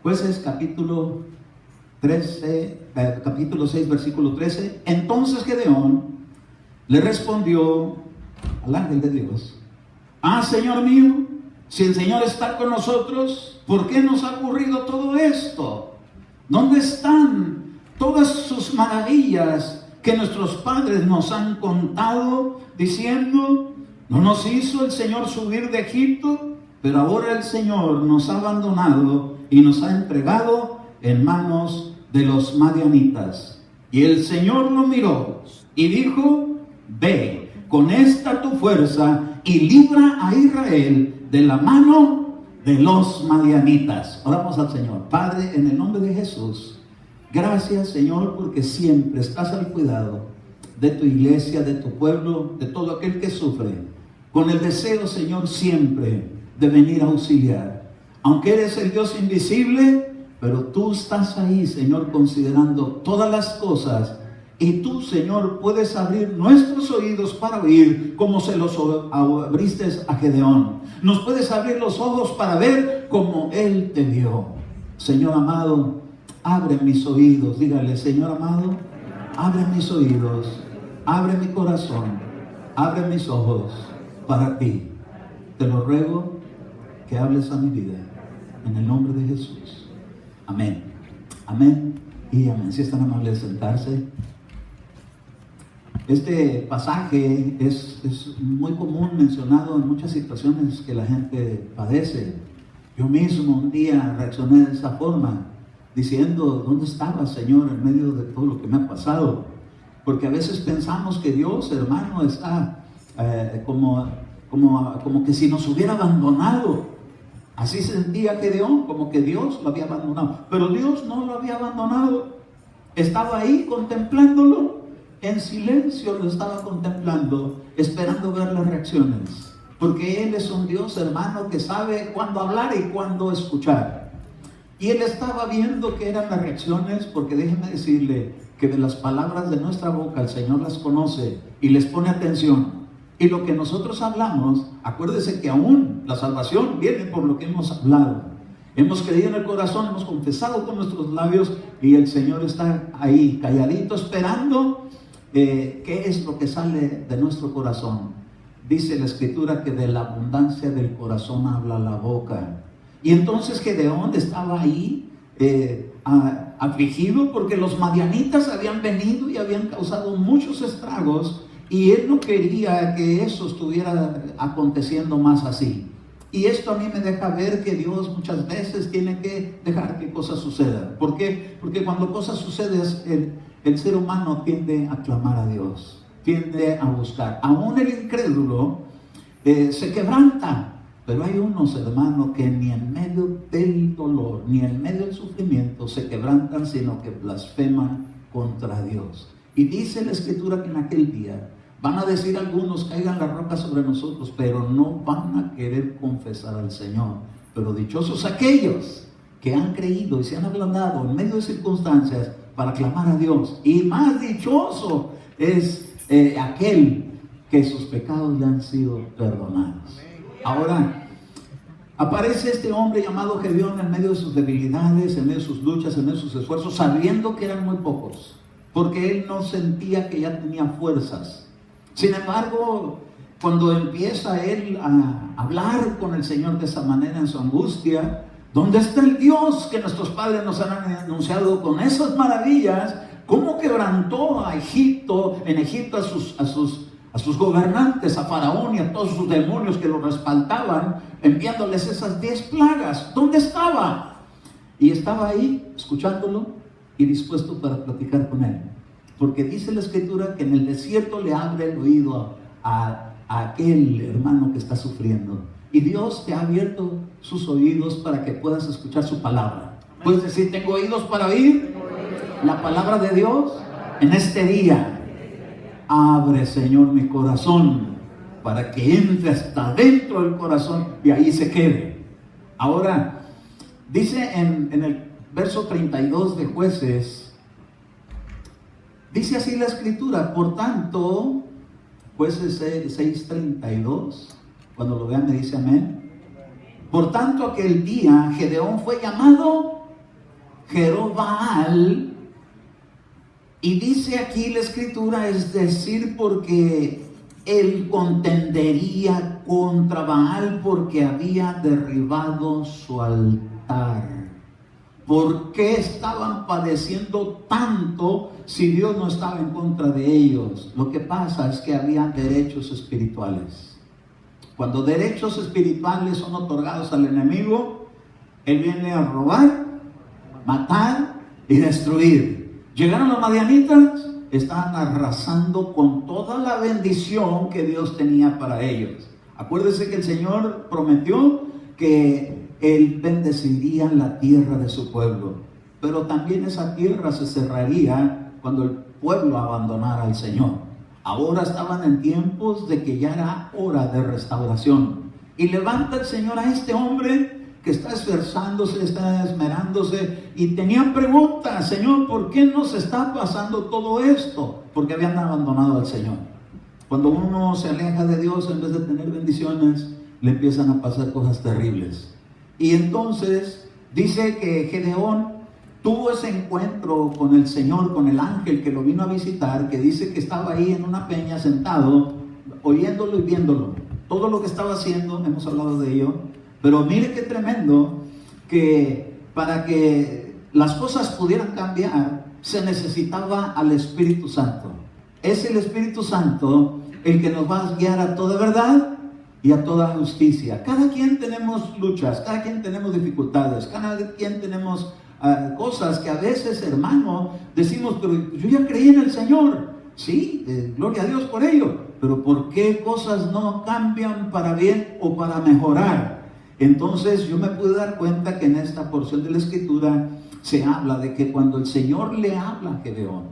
Jueces capítulo 6, versículo 13. Entonces Gedeón le respondió al ángel de Dios: Señor mío, si el Señor está con nosotros, ¿por qué nos ha ocurrido todo esto? ¿Dónde están todas sus maravillas que nuestros padres nos han contado, diciendo: ¿no nos hizo el Señor subir de Egipto? Pero ahora el Señor nos ha abandonado y nos ha entregado en manos de los madianitas. Y el Señor lo miró y dijo: ve con esta tu fuerza y libra a Israel de la mano de los madianitas. Oramos al Señor. Padre, en el nombre de Jesús, gracias, Señor, porque siempre estás al cuidado de tu iglesia, de tu pueblo, de todo aquel que sufre, con el deseo, Señor, siempre de venir a auxiliar. Aunque eres el Dios invisible, pero tú estás ahí, Señor, considerando todas las cosas. Y tú, Señor, puedes abrir nuestros oídos para oír como se los abriste a Gedeón. Nos puedes abrir los ojos para ver como Él te vio. Señor amado, abre mis oídos. Dígale: Señor amado, abre mis oídos, abre mi corazón, abre mis ojos para ti. Te lo ruego que hables a mi vida, en el nombre de Jesús. Amén. Amén y amén. Si están amables de sentarse. Este pasaje es muy común, mencionado en muchas situaciones que la gente padece. Yo mismo un día reaccioné de esa forma, diciendo: ¿dónde estaba, Señor, en medio de todo lo que me ha pasado? Porque a veces pensamos que Dios, hermano, está como que si nos hubiera abandonado. Así sentía Gedeón, como que Dios lo había abandonado. Pero Dios no lo había abandonado. Estaba ahí contemplándolo. En silencio lo estaba contemplando, esperando ver las reacciones. Porque Él es un Dios, hermano, que sabe cuándo hablar y cuándo escuchar. Y Él estaba viendo qué eran las reacciones, porque déjeme decirle que de las palabras de nuestra boca el Señor las conoce y les pone atención. Y lo que nosotros hablamos, acuérdese que aún la salvación viene por lo que hemos hablado. Hemos creído en el corazón, hemos confesado con nuestros labios, y el Señor está ahí calladito esperando qué es lo que sale de nuestro corazón. Dice la Escritura que de la abundancia del corazón habla la boca. Y entonces Gedeón estaba ahí afligido porque los madianitas habían venido y habían causado muchos estragos, y él no quería que eso estuviera aconteciendo más así. Y esto a mí me deja ver que Dios muchas veces tiene que dejar que cosas sucedan. ¿Por qué? Porque cuando cosas suceden, el ser humano tiende a clamar a Dios, tiende a buscar. Aún el incrédulo se quebranta. Pero hay unos, hermanos, que ni en medio del dolor, ni en medio del sufrimiento se quebrantan, sino que blasfeman contra Dios. Y dice la Escritura que en aquel día van a decir algunos: caigan las rocas sobre nosotros, pero no van a querer confesar al Señor. Pero dichosos aquellos que han creído y se han ablandado en medio de circunstancias para clamar a Dios. Y más dichoso es aquel que sus pecados le han sido perdonados. Ahora, aparece este hombre llamado Gedeón en medio de sus debilidades, en medio de sus luchas, en medio de sus esfuerzos, sabiendo que eran muy pocos, porque él no sentía que ya tenía fuerzas. Sin embargo, cuando empieza él a hablar con el Señor de esa manera en su angustia, ¿dónde está el Dios que nuestros padres nos han anunciado con esas maravillas? ¿Cómo quebrantó a Egipto, en Egipto a sus gobernantes, a Faraón y a todos sus demonios que lo respaldaban, enviándoles esas 10 plagas? ¿Dónde estaba? Y estaba ahí, escuchándolo y dispuesto para platicar con él. Porque dice la Escritura que en el desierto le abre el oído a aquel hermano que está sufriendo. Y Dios te ha abierto sus oídos para que puedas escuchar su palabra. Puedes decir: tengo oídos para oír la palabra de Dios en este día. Abre, Señor, mi corazón para que entre hasta dentro del corazón y ahí se quede. Ahora, dice en el verso 32 de Jueces, dice así la Escritura: por tanto, Jueces 6:32, cuando lo vean me dice amén. Por tanto, aquel día Gedeón fue llamado Jerobbaal. Y dice aquí la escritura, es decir, porque él contendería contra Baal porque había derribado su altar. ¿Por qué estaban padeciendo tanto si Dios no estaba en contra de ellos? Lo que pasa es que había derechos espirituales. Cuando derechos espirituales son otorgados al enemigo, él viene a robar, matar y destruir. Llegaron los madianitas, estaban arrasando con toda la bendición que Dios tenía para ellos. Acuérdense que el Señor prometió que Él bendeciría la tierra de su pueblo, pero también esa tierra se cerraría cuando el pueblo abandonara al Señor. Ahora estaban en tiempos de que ya era hora de restauración. Y levanta el Señor a este hombre que está esforzándose, está esmerándose, y tenían preguntas: Señor, ¿por qué nos está pasando todo esto? Porque habían abandonado al Señor. Cuando uno se aleja de Dios, en vez de tener bendiciones, le empiezan a pasar cosas terribles. Y entonces dice que Gedeón tuvo ese encuentro con el Señor, con el ángel que lo vino a visitar, que dice que estaba ahí en una peña sentado, oyéndolo y viéndolo. Todo lo que estaba haciendo, hemos hablado de ello. Pero mire qué tremendo, que para que las cosas pudieran cambiar, se necesitaba al Espíritu Santo. Es el Espíritu Santo el que nos va a guiar a toda verdad y a toda justicia. Cada quien tenemos luchas, cada quien tenemos dificultades, cada quien tenemos cosas que a veces, hermano, decimos: pero yo ya creí en el Señor. Sí, gloria a Dios por ello. Pero ¿por qué cosas no cambian para bien o para mejorar? Entonces yo me pude dar cuenta que en esta porción de la escritura se habla de que cuando el Señor le habla a Gedeón,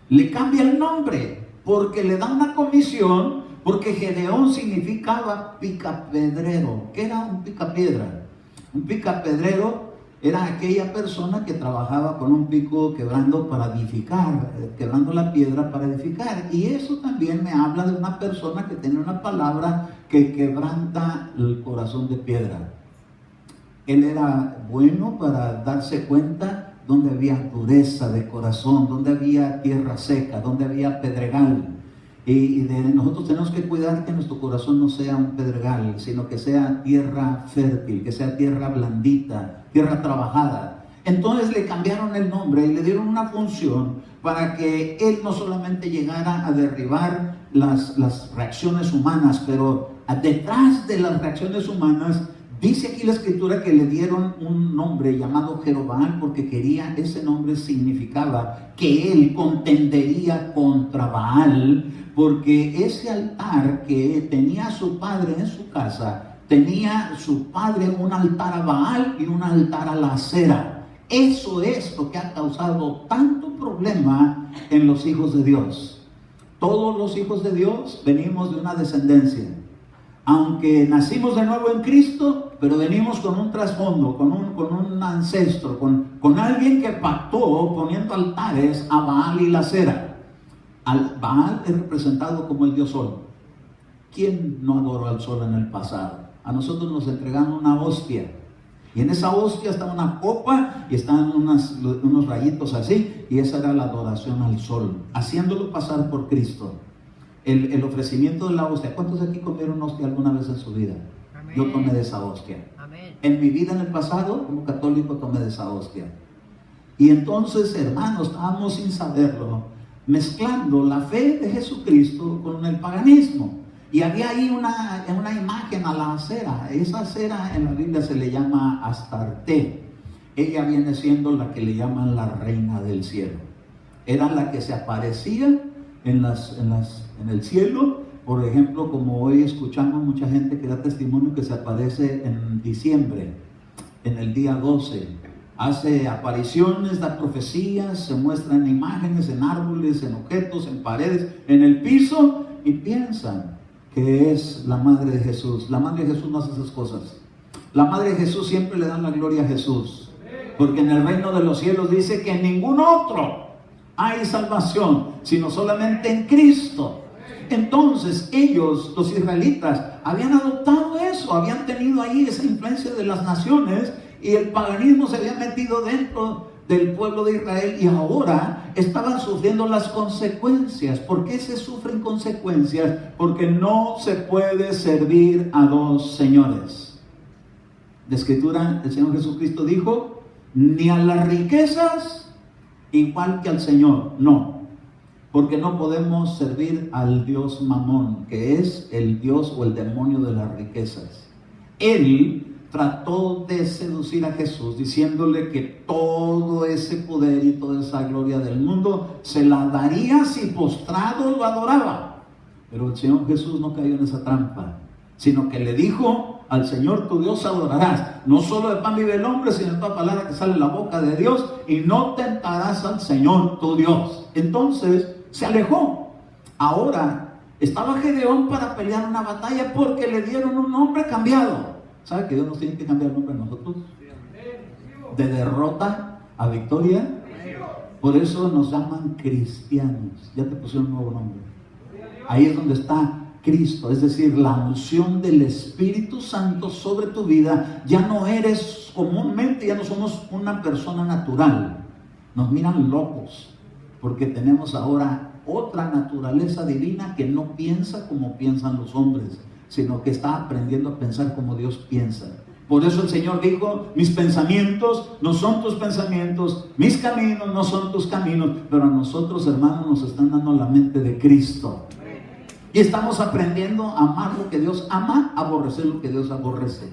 le cambia el nombre, porque le da una comisión, porque Gedeón significaba picapedrero. ¿Qué era un picapiedra? Un picapedrero era aquella persona que trabajaba con un pico quebrando para edificar, quebrando la piedra para edificar. Y eso también me habla de una persona que tiene una palabra que quebranta el corazón de piedra. Él era bueno para darse cuenta donde había dureza de corazón, donde había tierra seca, donde había pedregal. Y nosotros tenemos que cuidar que nuestro corazón no sea un pedregal, sino que sea tierra fértil, que sea tierra blandita, tierra trabajada. Entonces le cambiaron el nombre y le dieron una función para que él no solamente llegara a derribar las reacciones humanas, pero detrás de las reacciones humanas, dice aquí la escritura que le dieron un nombre llamado Jerobbaal, porque ese nombre significaba que él contendería contra Baal, porque ese altar que tenía su padre en su casa, tenía su padre un altar a Baal y un altar a la acera. Eso es lo que ha causado tanto problema en los hijos de Dios. Todos los hijos de Dios venimos de una descendencia. Aunque nacimos de nuevo en Cristo, pero venimos con un trasfondo, con un ancestro, con alguien que pactó poniendo altares a Baal y la acera. Baal es representado como el dios sol. ¿Quién no adoró al sol en el pasado? A nosotros nos entregaron una hostia. Y en esa hostia está una copa y están unos rayitos así. Y esa era la adoración al sol, haciéndolo pasar por Cristo. El ofrecimiento de la hostia. ¿Cuántos de aquí comieron hostia alguna vez en su vida? Amén. Yo tomé de esa hostia. Amén. En mi vida en el pasado, como católico, tomé de esa hostia. Y entonces, hermanos, estábamos sin saberlo, mezclando la fe de Jesucristo con el paganismo. Y había ahí una imagen a la acera. Esa acera en la Biblia se le llama Astarte. Ella viene siendo la que le llaman la reina del cielo. Era la que se aparecía en el cielo. Por ejemplo, como hoy escuchamos mucha gente que da testimonio que se aparece en diciembre, en el día 12. Hace apariciones, da profecías, se muestran imágenes en árboles, en objetos, en paredes, en el piso, y piensan que es la madre de Jesús. La madre de Jesús no hace esas cosas. La madre de Jesús siempre le da la gloria a Jesús, porque en el reino de los cielos dice que en ningún otro hay salvación, sino solamente en Cristo. Entonces ellos, los israelitas, habían adoptado eso, habían tenido ahí esa influencia de las naciones, y el paganismo se había metido dentro del pueblo de Israel y ahora estaban sufriendo las consecuencias. ¿Por qué se sufren consecuencias? Porque no se puede servir a dos señores. De Escritura, el Señor Jesucristo dijo, ni a las riquezas igual que al Señor, no. Porque no podemos servir al Dios Mamón, que es el Dios o el demonio de las riquezas. Él trató de seducir a Jesús diciéndole que todo ese poder y toda esa gloria del mundo se la daría si postrado lo adoraba. Pero el Señor Jesús no cayó en esa trampa, sino que le dijo: al Señor tu Dios adorarás, no solo de pan vive el hombre, sino de toda palabra que sale de la boca de Dios, y no tentarás al Señor tu Dios. Entonces se alejó. Ahora estaba Gedeón para pelear una batalla porque le dieron un nombre cambiado. ¿Sabe que Dios nos tiene que cambiar el nombre a nosotros? De derrota a victoria. Por eso nos llaman cristianos. Ya te pusieron un nuevo nombre. Ahí es donde está Cristo, es decir, la unción del Espíritu Santo sobre tu vida. Ya no eres comúnmente, ya no somos una persona natural. Nos miran locos porque tenemos ahora otra naturaleza divina que no piensa como piensan los hombres, sino que está aprendiendo a pensar como Dios piensa. Por eso el Señor dijo: mis pensamientos no son tus pensamientos, mis caminos no son tus caminos. Pero a nosotros, hermanos, nos están dando la mente de Cristo. Y estamos aprendiendo a amar lo que Dios ama, a aborrecer lo que Dios aborrece.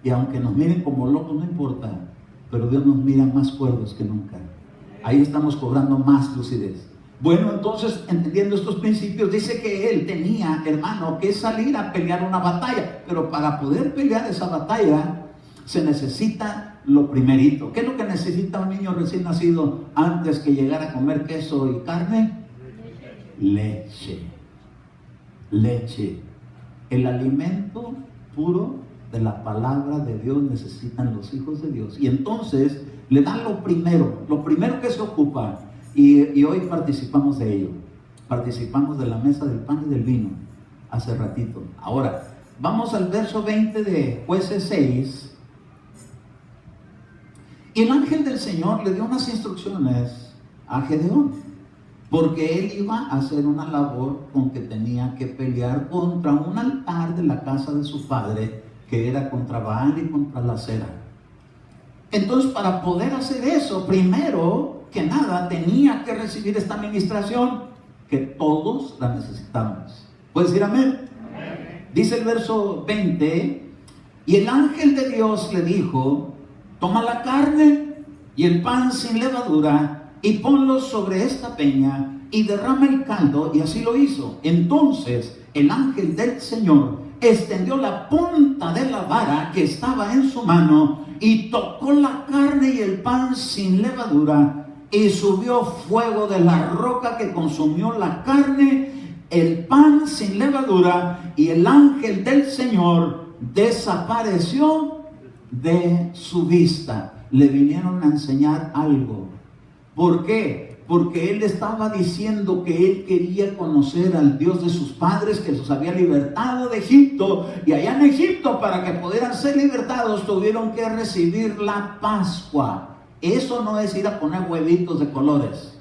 Y aunque nos miren como locos, no importa, pero Dios nos mira más cuerdos que nunca. Ahí estamos cobrando más lucidez. Bueno, entonces, entendiendo estos principios, dice que él tenía, hermano, que salir a pelear una batalla. Pero para poder pelear esa batalla, se necesita lo primerito. ¿Qué es lo que necesita un niño recién nacido antes que llegara a comer queso y carne? Leche. Leche. El alimento puro de la palabra de Dios necesitan los hijos de Dios. Y entonces le dan lo primero que se ocupa. Y hoy participamos de ello. Participamos de la mesa del pan y del vino hace ratito. Ahora, vamos al verso 20 de Jueces 6. Y el ángel del Señor le dio unas instrucciones a Gedeón, porque él iba a hacer una labor con que tenía que pelear contra un altar de la casa de su padre, que era contra Baal y contra la Acera. Entonces, para poder hacer eso, primero que nada tenía que recibir esta administración, que todos la necesitamos. ¿Puedes decir amén? Amén. Dice el verso 20: y el ángel de Dios le dijo: toma la carne y el pan sin levadura y ponlos sobre esta peña y derrama el caldo. Y así lo hizo. Entonces el ángel del Señor extendió la punta de la vara que estaba en su mano y tocó la carne y el pan sin levadura, y subió fuego de la roca que consumió la carne, el pan sin levadura, y el ángel del Señor desapareció de su vista. Le vinieron a enseñar algo. ¿Por qué? Porque él estaba diciendo que él quería conocer al Dios de sus padres, que los había libertado de Egipto. Y allá en Egipto, para que pudieran ser libertados, tuvieron que recibir la Pascua. Eso no es ir a poner huevitos de colores.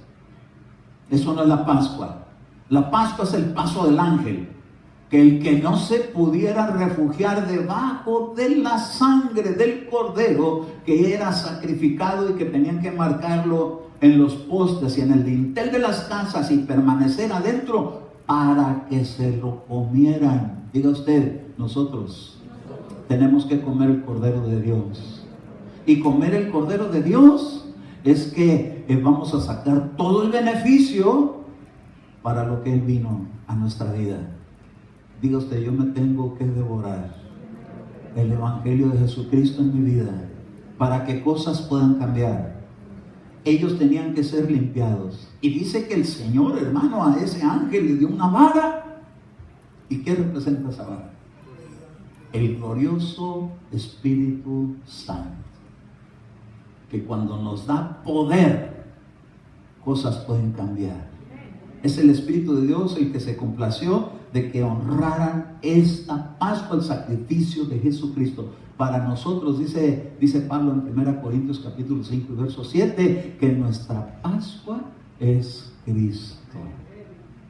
Eso no es la Pascua. La Pascua es el paso del ángel. Que el que no se pudiera refugiar debajo de la sangre del cordero que era sacrificado y que tenían que marcarlo en los postes y en el dintel de las casas y permanecer adentro para que se lo comieran. Diga usted: nosotros tenemos que comer el cordero de Dios. Y comer el cordero de Dios es que vamos a sacar todo el beneficio para lo que Él vino a nuestra vida. Diga usted: yo me tengo que devorar el Evangelio de Jesucristo en mi vida para que cosas puedan cambiar. Ellos tenían que ser limpiados. Y dice que el Señor, hermano, a ese ángel le dio una vara. ¿Y qué representa esa vara? El glorioso Espíritu Santo, que cuando nos da poder, cosas pueden cambiar. Es el Espíritu de Dios el que se complació de que honraran esta Pascua, el sacrificio de Jesucristo. para nosotros, dice Pablo en 1 Corintios capítulo 5 verso 7, que nuestra Pascua es Cristo.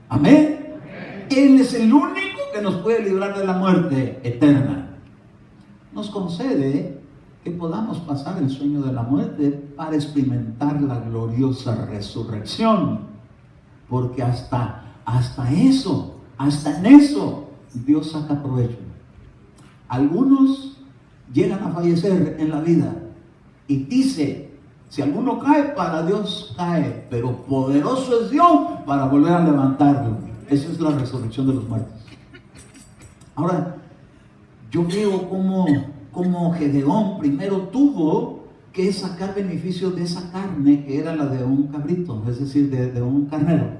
Amén. Él es el único que nos puede librar de la muerte eterna. Nos concede que podamos pasar el sueño de la muerte para experimentar la gloriosa resurrección. Porque hasta en eso, Dios saca provecho. Algunos llegan a fallecer en la vida y dice, si alguno cae, para Dios cae, pero poderoso es Dios para volver a levantarlo. Esa es la resurrección de los muertos. Ahora, yo veo cómo Gedeón primero tuvo que sacar beneficio de esa carne que era la de un cabrito, es decir, de un carnero.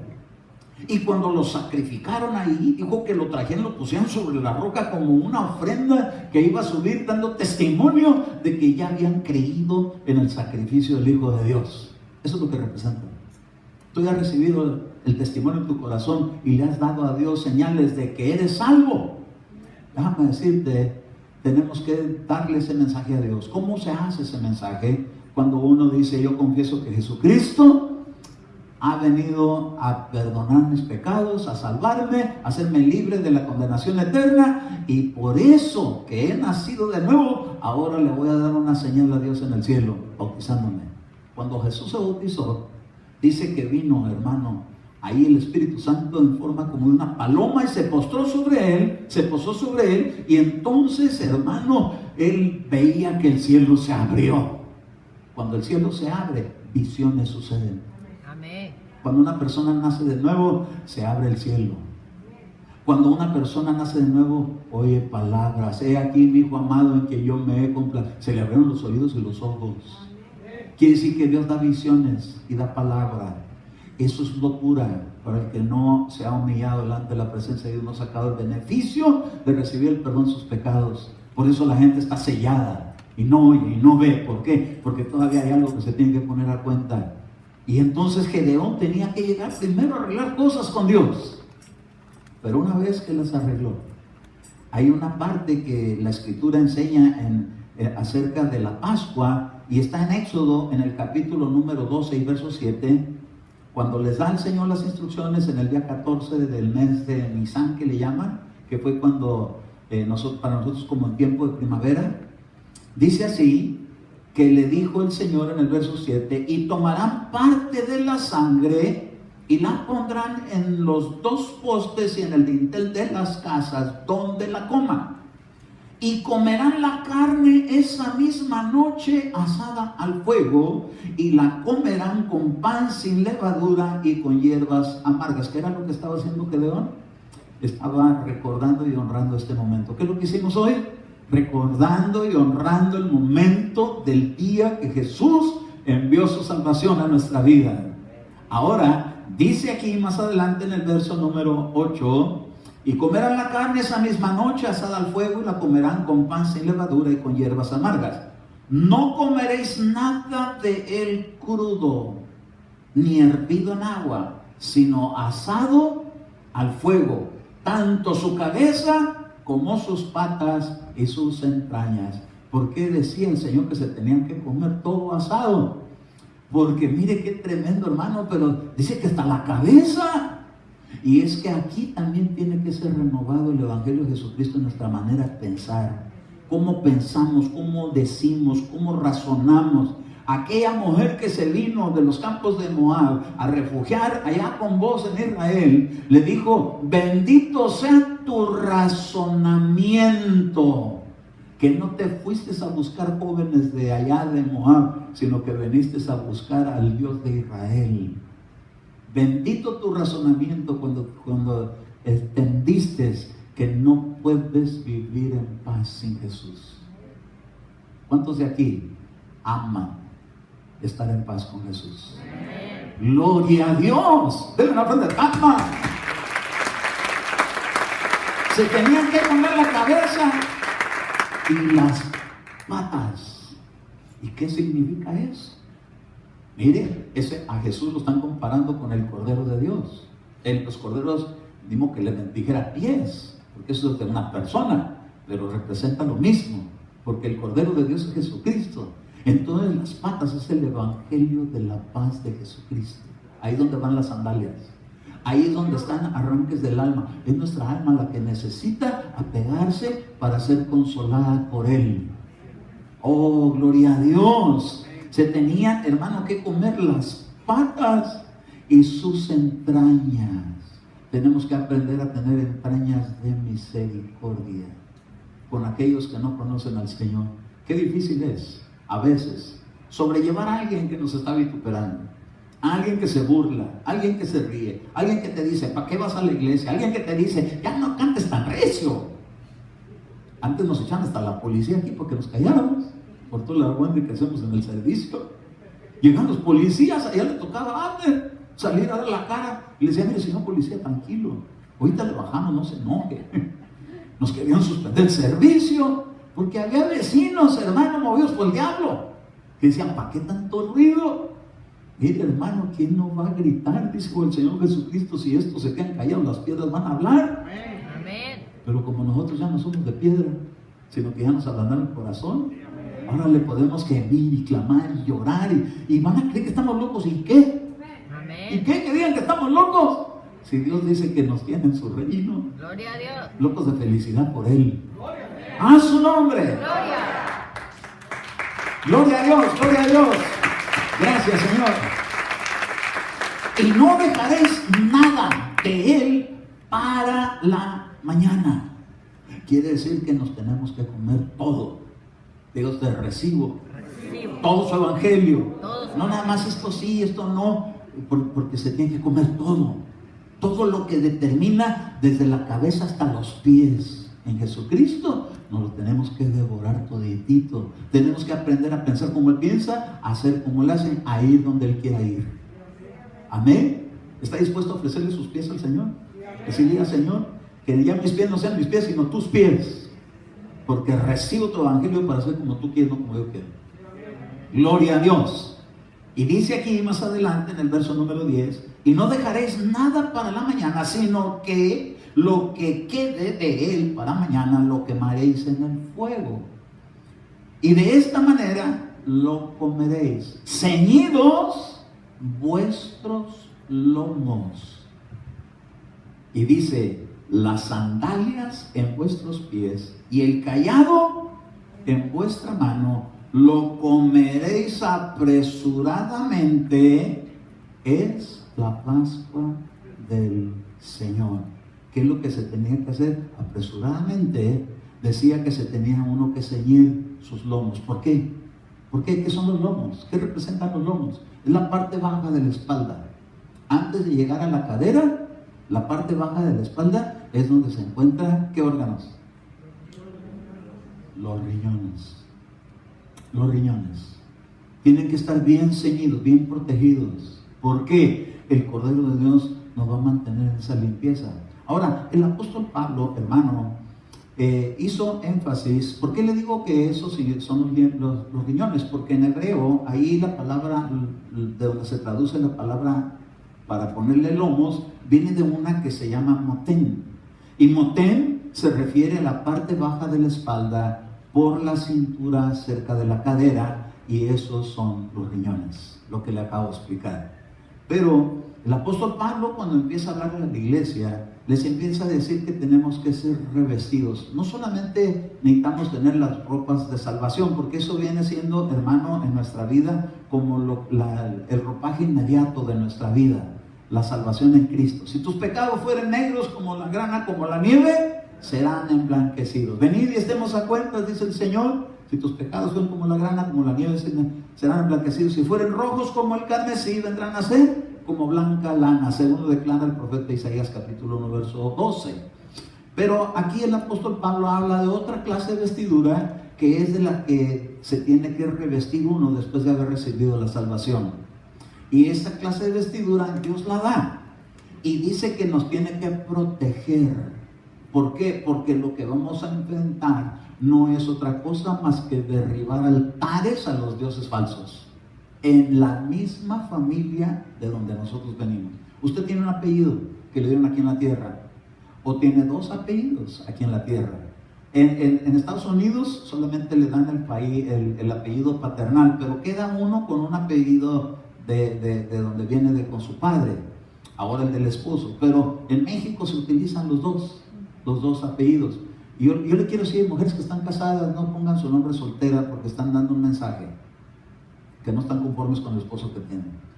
Y cuando lo sacrificaron ahí, dijo que lo trajeron, lo pusieron sobre la roca como una ofrenda que iba a subir, dando testimonio de que ya habían creído en el sacrificio del Hijo de Dios. Eso es lo que representa. Tú ya has recibido el testimonio en tu corazón y le has dado a Dios señales de que eres salvo. Déjame decirte, tenemos que darle ese mensaje a Dios. ¿Cómo se hace ese mensaje? Cuando uno dice, yo confieso que Jesucristo ha venido a perdonar mis pecados, a salvarme, a hacerme libre de la condenación eterna, y por eso que he nacido de nuevo, ahora le voy a dar una señal a Dios en el cielo, bautizándome. Cuando Jesús se bautizó, dice que vino, hermano, ahí el Espíritu Santo en forma como de una paloma y se postró sobre él, se posó sobre él, y entonces, hermano, él veía que el cielo se abrió. Cuando el cielo se abre, visiones suceden. Cuando una persona nace de nuevo, se abre el cielo. Cuando una persona nace de nuevo, oye palabras. He aquí mi hijo amado en que yo me he complacido. Se le abrieron los oídos y los ojos. Quiere decir que Dios da visiones y da palabra. Eso es locura para el que no se ha humillado delante de la presencia de Dios, no ha sacado el beneficio de recibir el perdón de sus pecados. Por eso la gente está sellada y no oye y no ve. ¿Por qué? Porque todavía hay algo que se tiene que poner a cuenta. Y entonces Gedeón tenía que llegar primero a arreglar cosas con Dios. Pero una vez que las arregló, hay una parte que la Escritura enseña acerca de la Pascua, y está en Éxodo, en el capítulo número 12 y verso 7, cuando les da el Señor las instrucciones en el día 14 del mes de Nisan, que le llaman, que fue cuando para nosotros como en tiempo de primavera, dice así, que le dijo el Señor en el verso 7, y tomarán parte de la sangre y la pondrán en los dos postes y en el dintel de las casas donde la coman, y comerán la carne esa misma noche asada al fuego, y la comerán con pan sin levadura y con hierbas amargas. ¿Qué era lo que estaba haciendo Gedeón? Estaba recordando y honrando este momento. ¿Qué es lo que hicimos hoy? Recordando y honrando el momento del día que Jesús envió su salvación a nuestra vida. Ahora, dice aquí más adelante en el verso número 8, y comerán la carne esa misma noche asada al fuego, y la comerán con pan sin levadura y con hierbas amargas. No comeréis nada de él crudo, ni hervido en agua, sino asado al fuego, tanto su cabeza como sus patas y sus entrañas. ¿Por qué decía el Señor que se tenían que comer todo asado? Porque mire qué tremendo, hermano, pero dice que hasta la cabeza. Y es que aquí también tiene que ser renovado el Evangelio de Jesucristo en nuestra manera de pensar. Cómo pensamos, cómo decimos, cómo razonamos. Aquella mujer que se vino de los campos de Moab a refugiar allá con vos en Israel, le dijo, bendito sea tu razonamiento, que no te fuiste a buscar jóvenes de allá de Moab, sino que viniste a buscar al Dios de Israel. Bendito tu razonamiento cuando entendiste que no puedes vivir en paz sin Jesús. ¿Cuántos de aquí aman estar en paz con Jesús? Amén. Gloria a Dios. Denle una ofrenda de palma. Se tenían que comer la cabeza y las patas. ¿Y qué significa eso? Mire, a Jesús lo están comparando con el Cordero de Dios. Los corderos, dimos que le dijera pies, porque eso es de una persona, pero representa lo mismo. porque el Cordero de Dios es Jesucristo. Entonces las patas es el Evangelio de la paz de Jesucristo. Ahí es donde van las sandalias. Ahí es donde están arranques del alma. Es nuestra alma la que necesita apegarse para ser consolada por Él. Oh, gloria a Dios. Se tenían, hermano, que comer las patas y sus entrañas. Tenemos que aprender a tener entrañas de misericordia con aquellos que no conocen al Señor. Qué difícil es, a veces, sobrellevar a alguien que nos está vituperando, a alguien que se burla, a alguien que se ríe, a alguien que te dice, ¿para qué vas a la iglesia? A alguien que te dice, ya no cantes tan recio. Antes nos echaban hasta la policía aquí porque nos calláramos por todo el argüente que hacemos en el servicio. Llegan los policías, allá le tocaba antes salir a dar la cara y le decían, mire señor policía, tranquilo, ahorita le bajamos, no se enoje. Nos querían suspender el servicio porque había vecinos, hermano, movidos por el diablo, que decían, ¿para qué tanto ruido? Mire hermano, ¿quién no va a gritar? Dice el Señor Jesucristo, si estos se quedan callados, las piedras van a hablar. Amén. Pero como nosotros ya no somos de piedra, sino que ya nos ablandaron el corazón, ahora le podemos gemir y clamar y llorar y van a creer que estamos locos. ¿Y qué? Amén. ¿Y qué? Que digan que estamos locos. Si Dios dice que nos tiene en su reino, Gloria a Dios. locos de felicidad por Él. ¡A su nombre! Gloria. ¡Gloria a Dios! ¡Gloria a Dios! Gracias, Señor. Y no dejaréis nada de Él para la mañana. Quiere decir que nos tenemos que comer todo. Dios te recibo todo su evangelio. No nada más esto sí, esto no, porque se tiene que comer todo. Todo lo que determina desde la cabeza hasta los pies en Jesucristo, nos lo tenemos que devorar toditito. Tenemos que aprender a pensar como Él piensa, a hacer como Él hace, a ir donde Él quiera ir. Amén. ¿Está dispuesto a ofrecerle sus pies al Señor? Decirle, Señor, que ya mis pies no sean mis pies, sino tus pies. Porque recibo tu evangelio para ser como tú quieres, no como yo quiero. Gloria a Dios. Y dice aquí más adelante en el verso número 10, y no dejaréis nada para la mañana, sino que lo que quede de él para mañana lo quemaréis en el fuego. Y de esta manera lo comeréis, ceñidos vuestros lomos. Y dice, las sandalias en vuestros pies y el cayado en vuestra mano, lo comeréis apresuradamente, es la Pascua del Señor. ¿Qué es lo que se tenía que hacer? Apresuradamente, decía que se tenía uno que ceñir sus lomos. ¿Por qué? ¿Por qué? ¿Qué son los lomos? ¿Qué representan los lomos? Es la parte baja de la espalda. Antes de llegar a la cadera, la parte baja de la espalda es donde se encuentran, ¿qué órganos? Los riñones. Los riñones tienen que estar bien ceñidos, bien protegidos. ¿Por qué? El Cordero de Dios nos va a mantener en esa limpieza. Ahora, el apóstol Pablo, hermano, hizo énfasis. ¿Por qué le digo que esos son los riñones? Porque en hebreo, ahí la palabra, de donde se traduce la palabra para ponerle lomos, viene de una que se llama motén. Y motén se refiere a la parte baja de la espalda, por la cintura, cerca de la cadera, y esos son los riñones, lo que le acabo de explicar. Pero el apóstol Pablo, cuando empieza a hablar a la iglesia, les empieza a decir que tenemos que ser revestidos. No solamente necesitamos tener las ropas de salvación, porque eso viene siendo, hermano, en nuestra vida como el ropaje inmediato de nuestra vida, la salvación en Cristo. Si tus pecados fueren negros como la grana, como la nieve, serán emblanquecidos. Venid y estemos a cuentas, dice el Señor. Si tus pecados fueron como la grana, como la nieve, serán emblanquecidos. Si fueren rojos como el carmesí, vendrán a ser como blanca lana, según declara el profeta Isaías capítulo 1 verso 12. Pero aquí el apóstol Pablo habla de otra clase de vestidura, que es de la que se tiene que revestir uno después de haber recibido la salvación. Y esta clase de vestidura Dios la da y dice que nos tiene que proteger. ¿Por qué? Porque lo que vamos a enfrentar no es otra cosa más que derribar altares a los dioses falsos en la misma familia de donde nosotros venimos. Usted tiene un apellido que le dieron aquí en la tierra, o tiene dos apellidos aquí en la tierra, En Estados Unidos solamente le dan el apellido paternal, pero queda uno con un apellido de donde viene con su padre, ahora el del esposo. Pero en México se utilizan los dos apellidos. Y yo le quiero decir, mujeres que están casadas, no pongan su nombre soltera porque están dando un mensaje que no están conformes con el esposo que tienen.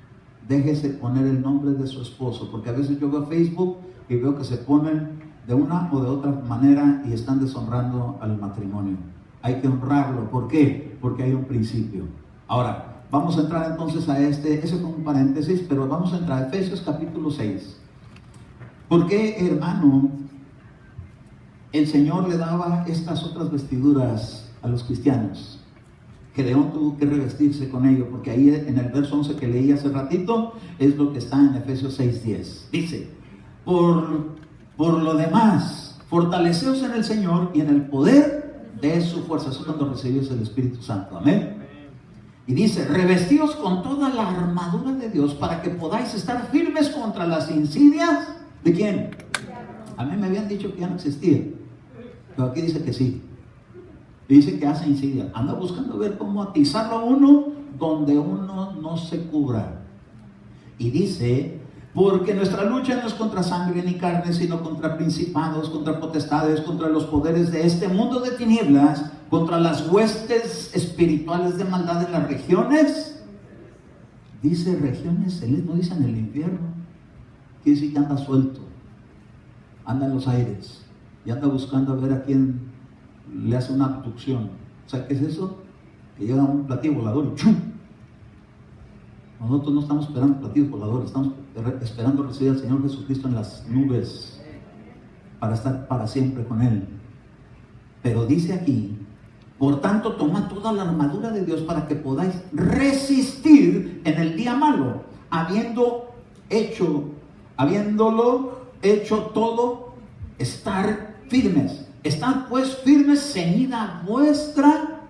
Déjese poner el nombre de su esposo, porque a veces yo veo Facebook y veo que se ponen de una o de otra manera y están deshonrando al matrimonio. Hay que honrarlo. ¿Por qué? Porque hay un principio. Ahora, vamos a entrar entonces a ese fue un paréntesis, pero vamos a entrar a Efesios capítulo 6. ¿Por qué, hermano, el Señor le daba estas otras vestiduras a los cristianos? Que León tuvo que revestirse con ello, porque ahí en el verso 11 que leí hace ratito, es lo que está en Efesios 6:10. Dice, por lo demás, fortaleceos en el Señor y en el poder de su fuerza. Eso es cuando recibes el Espíritu Santo, amén. Y dice, revestíos con toda la armadura de Dios para que podáis estar firmes contra las insidias. ¿De quién? A mí me habían dicho que ya no existía, pero aquí dice que sí. Dice que hace insidia. Anda buscando ver cómo atizarlo a uno donde uno no se cubra. Y dice, porque nuestra lucha no es contra sangre ni carne, sino contra principados, contra potestades, contra los poderes de este mundo de tinieblas, contra las huestes espirituales de maldad en las regiones. Dice regiones, no dice en el infierno. Quiere decir que anda suelto, anda en los aires y anda buscando a ver a quién le hace una abducción. ¿Sabes qué es eso? Que llega un platillo volador y ¡chum! Nosotros no estamos esperando platillos voladores, estamos esperando recibir al Señor Jesucristo en las nubes para estar para siempre con Él. Pero dice aquí, por tanto, tomad toda la armadura de Dios para que podáis resistir en el día malo, habiéndolo hecho todo, estar firmes. Estad pues firmes, ceñida vuestra,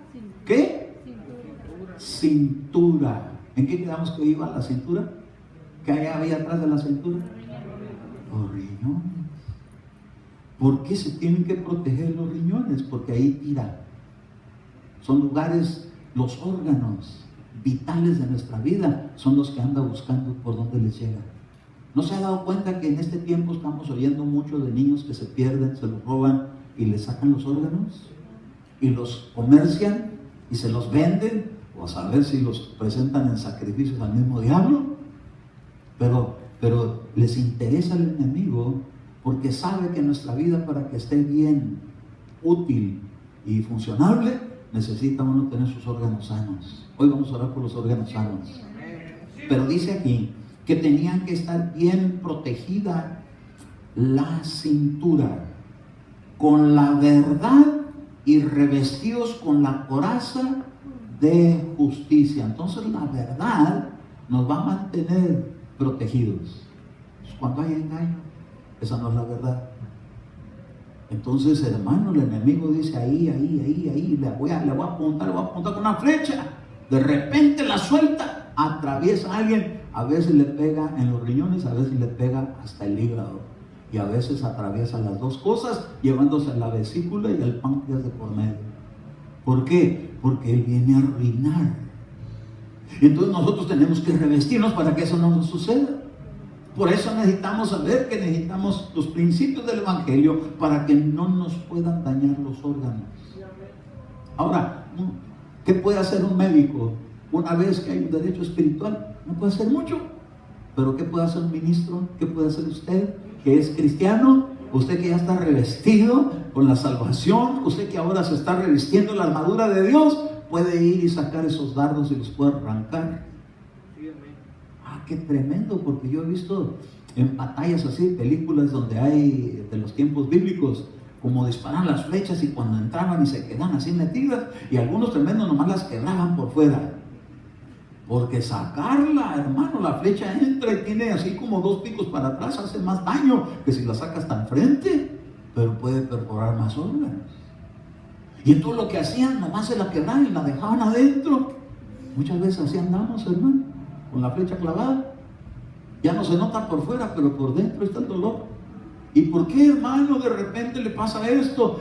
¿qué? Cintura. ¿En qué quedamos que iba la cintura? ¿Qué había atrás de la cintura? Los riñones. ¿Por qué se tienen que proteger los riñones? Porque ahí tira. Son lugares, los órganos vitales de nuestra vida son los que anda buscando por dónde les llega. ¿No se ha dado cuenta que en este tiempo estamos oyendo mucho de niños que se pierden, se los roban y les sacan los órganos y los comercian y se los venden, o a saber si los presentan en sacrificios al mismo diablo? Pero les interesa el enemigo porque sabe que nuestra vida, para que esté bien, útil y funcionable, necesita uno tener sus órganos sanos. Hoy vamos a orar por los órganos sanos. Pero dice aquí que tenían que estar bien protegida la cintura con la verdad y revestidos con la coraza de justicia. Entonces la verdad nos va a mantener protegidos. Cuando hay engaño, esa no es la verdad. Entonces, hermano, el enemigo dice ahí, le voy a apuntar con una flecha. De repente la suelta, atraviesa a alguien. A veces le pega en los riñones, a veces le pega hasta el hígado. Y a veces atraviesa las dos cosas, llevándose la vesícula y el páncreas de por medio. ¿Por qué? Porque él viene a arruinar. Y entonces nosotros tenemos que revestirnos para que eso no nos suceda. Por eso necesitamos saber que necesitamos los principios del Evangelio para que no nos puedan dañar los órganos. Ahora, ¿qué puede hacer un médico? Una vez que hay un derecho espiritual, no puede hacer mucho. Pero ¿qué puede hacer un ministro? ¿Qué puede hacer usted, que es cristiano? Usted que ya está revestido con la salvación, usted que ahora se está revistiendo la armadura de Dios, puede ir y sacar esos dardos y los puede arrancar. Qué tremendo, porque yo he visto en batallas así, películas donde hay de los tiempos bíblicos, como disparan las flechas y cuando entraban y se quedan así metidas, y algunos tremendos nomás las quebraban por fuera. Porque sacarla, hermano, la flecha entra y tiene así como dos picos para atrás, hace más daño que si la sacas tan frente, pero puede perforar más órganos. Y entonces lo que hacían, nomás se la quebraban y la dejaban adentro. Muchas veces así andamos, hermano, con la flecha clavada. Ya no se nota por fuera, pero por dentro está el dolor. ¿Y por qué, hermano, de repente le pasa esto?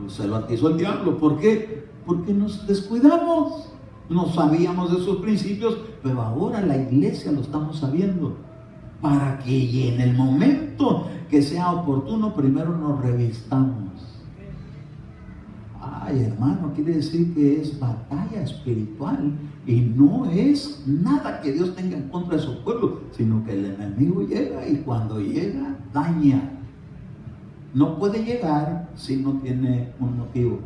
Se lo atizó el diablo. ¿Por qué? Porque nos descuidamos. No sabíamos de esos principios, pero ahora la iglesia lo estamos sabiendo. Para que en el momento que sea oportuno, primero nos revistamos. Ay, hermano, quiere decir que es batalla espiritual y no es nada que Dios tenga en contra de su pueblo, sino que el enemigo llega y cuando llega, daña. No puede llegar si no tiene un motivo.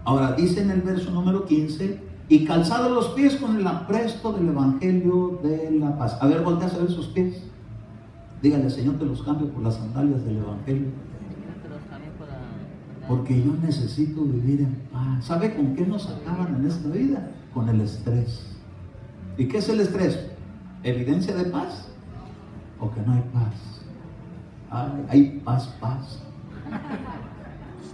Ahora dice en el verso número 15, y calzados los pies con el apresto del evangelio de la paz. A ver, voltea a ver sus pies. Dígale, Señor, te los cambio por las sandalias del evangelio. Porque yo necesito vivir en paz. ¿Sabe con qué nos acaban en esta vida? Con el estrés. ¿Y qué es el estrés? ¿Evidencia de paz? ¿O que no hay paz? Ay, hay paz.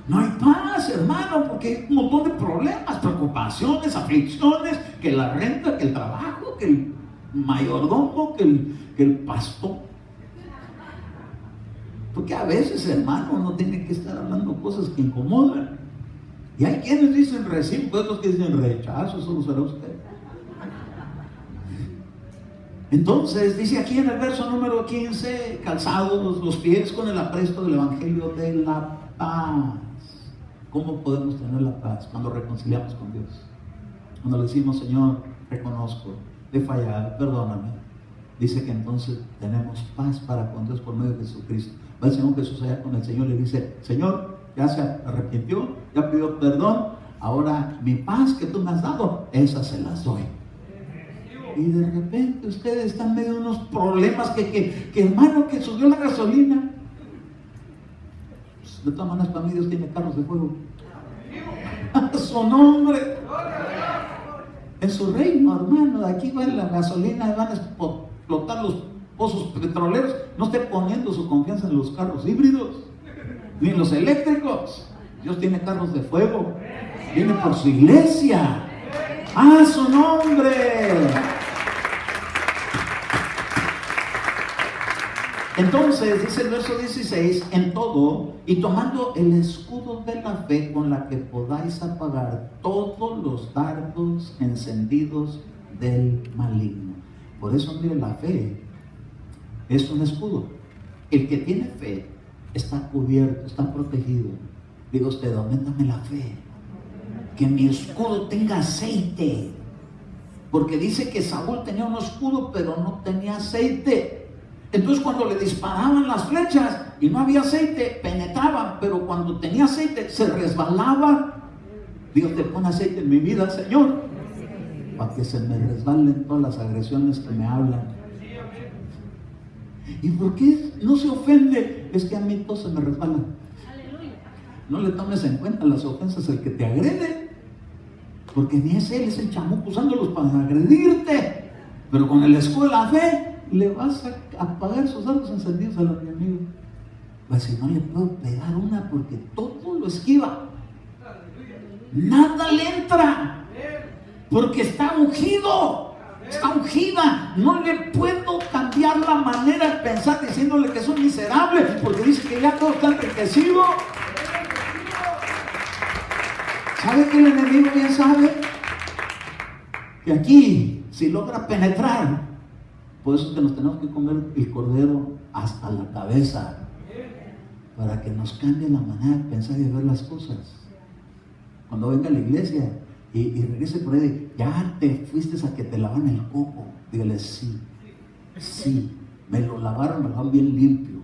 No hay paz, hermano, porque hay un montón de problemas, preocupaciones, aflicciones, que la renta, que el trabajo, que el mayordomo, que el pastor. Porque a veces, hermano, uno tiene que estar hablando cosas que incomodan. Y hay quienes dicen recibo, otros que dicen rechazo, eso lo será usted. Entonces, dice aquí en el verso número 15, calzados los pies con el apresto del evangelio de la paz. ¿Cómo podemos tener la paz? Cuando reconciliamos con Dios. Cuando le decimos, Señor, reconozco, he fallado, perdóname. Dice que entonces tenemos paz para con Dios por medio de Jesucristo. Va el Señor Jesús allá con el Señor y le dice, Señor, ya se arrepintió, ya pidió perdón, ahora mi paz que tú me has dado, esa se las doy. Y de repente ustedes están en medio de unos problemas que hermano, que subió la gasolina. De todas maneras, para mí Dios tiene carros de fuego. Su nombre. En su reino, hermano, de aquí va la gasolina, van a explotar los pozos petroleros. No esté poniendo su confianza en los carros híbridos, ni en los eléctricos. Dios tiene carros de fuego. Viene por su iglesia. ¡Ah, su nombre! Entonces, dice el verso 16, en todo, y tomando el escudo de la fe con la que podáis apagar todos los dardos encendidos del maligno. Por eso, mire, la fe es un escudo. El que tiene fe está cubierto, está protegido. Diga usted, auméntame la fe. Que mi escudo tenga aceite. Porque dice que Saúl tenía un escudo, pero no tenía aceite. Entonces cuando le disparaban las flechas y no había aceite, penetraban, pero cuando tenía aceite se resbalaban. Dios, te pone aceite en mi vida, Señor, para que se me resbalen todas las agresiones que me hablan. ¿Y por qué no se ofende? Es que a mí todo se me resbala. No le tomes en cuenta las ofensas del que te agrede, porque ni es él, es el chamuco usándolos para agredirte. Pero con el escudo de la fe le vas a apagar sus dardos encendidos al enemigo. Pues si no le puedo pegar una porque todo lo esquiva, nada le entra, porque está ungido, está ungida. No le puedo cambiar la manera de pensar diciéndole que es un miserable, porque dice que ya todo está enriquecido. ¿Sabe que el enemigo bien sabe? Que aquí, si logra penetrar, por eso es que nos tenemos que comer el cordero hasta la cabeza, para que nos cambie la manera de pensar y de ver las cosas. Cuando venga a la iglesia y regrese por ahí, ya te fuiste a que te lavan el coco, dígale, sí, me lo lavaron bien limpio.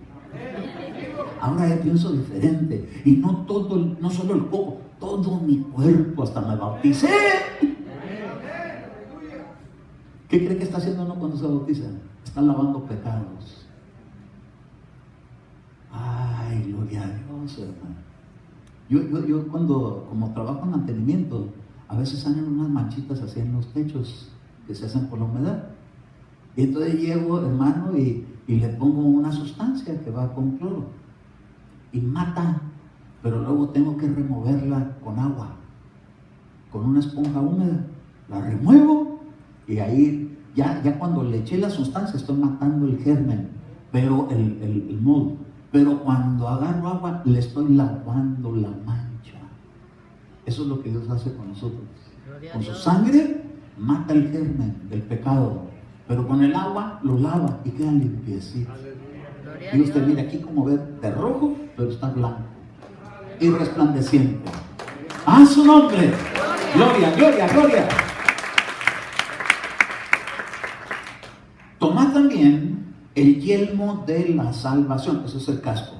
Ahora yo pienso diferente, y no solo el coco, todo mi cuerpo, hasta me bauticé. ¿Qué cree que está haciendo uno cuando se bautiza? Está lavando pecados. Ay, gloria a Dios, hermano. Yo cuando, como trabajo en mantenimiento, a veces salen unas manchitas así en los techos que se hacen por la humedad. Y entonces llego, hermano, y le pongo una sustancia que va con cloro y mata, pero luego tengo que removerla con agua, con una esponja húmeda. La remuevo y ahí ya cuando le eché la sustancia estoy matando el germen, pero el mold. pero cuando agarro agua le estoy lavando la mancha. Eso es lo que Dios hace con nosotros. Con su sangre mata el germen del pecado, pero con el agua lo lava y queda limpiecito. Y usted mira aquí como ve de rojo, pero está blanco y resplandeciente. ¡A su nombre! ¡Gloria, gloria, gloria! Toma también el yelmo de la salvación, ese es el casco.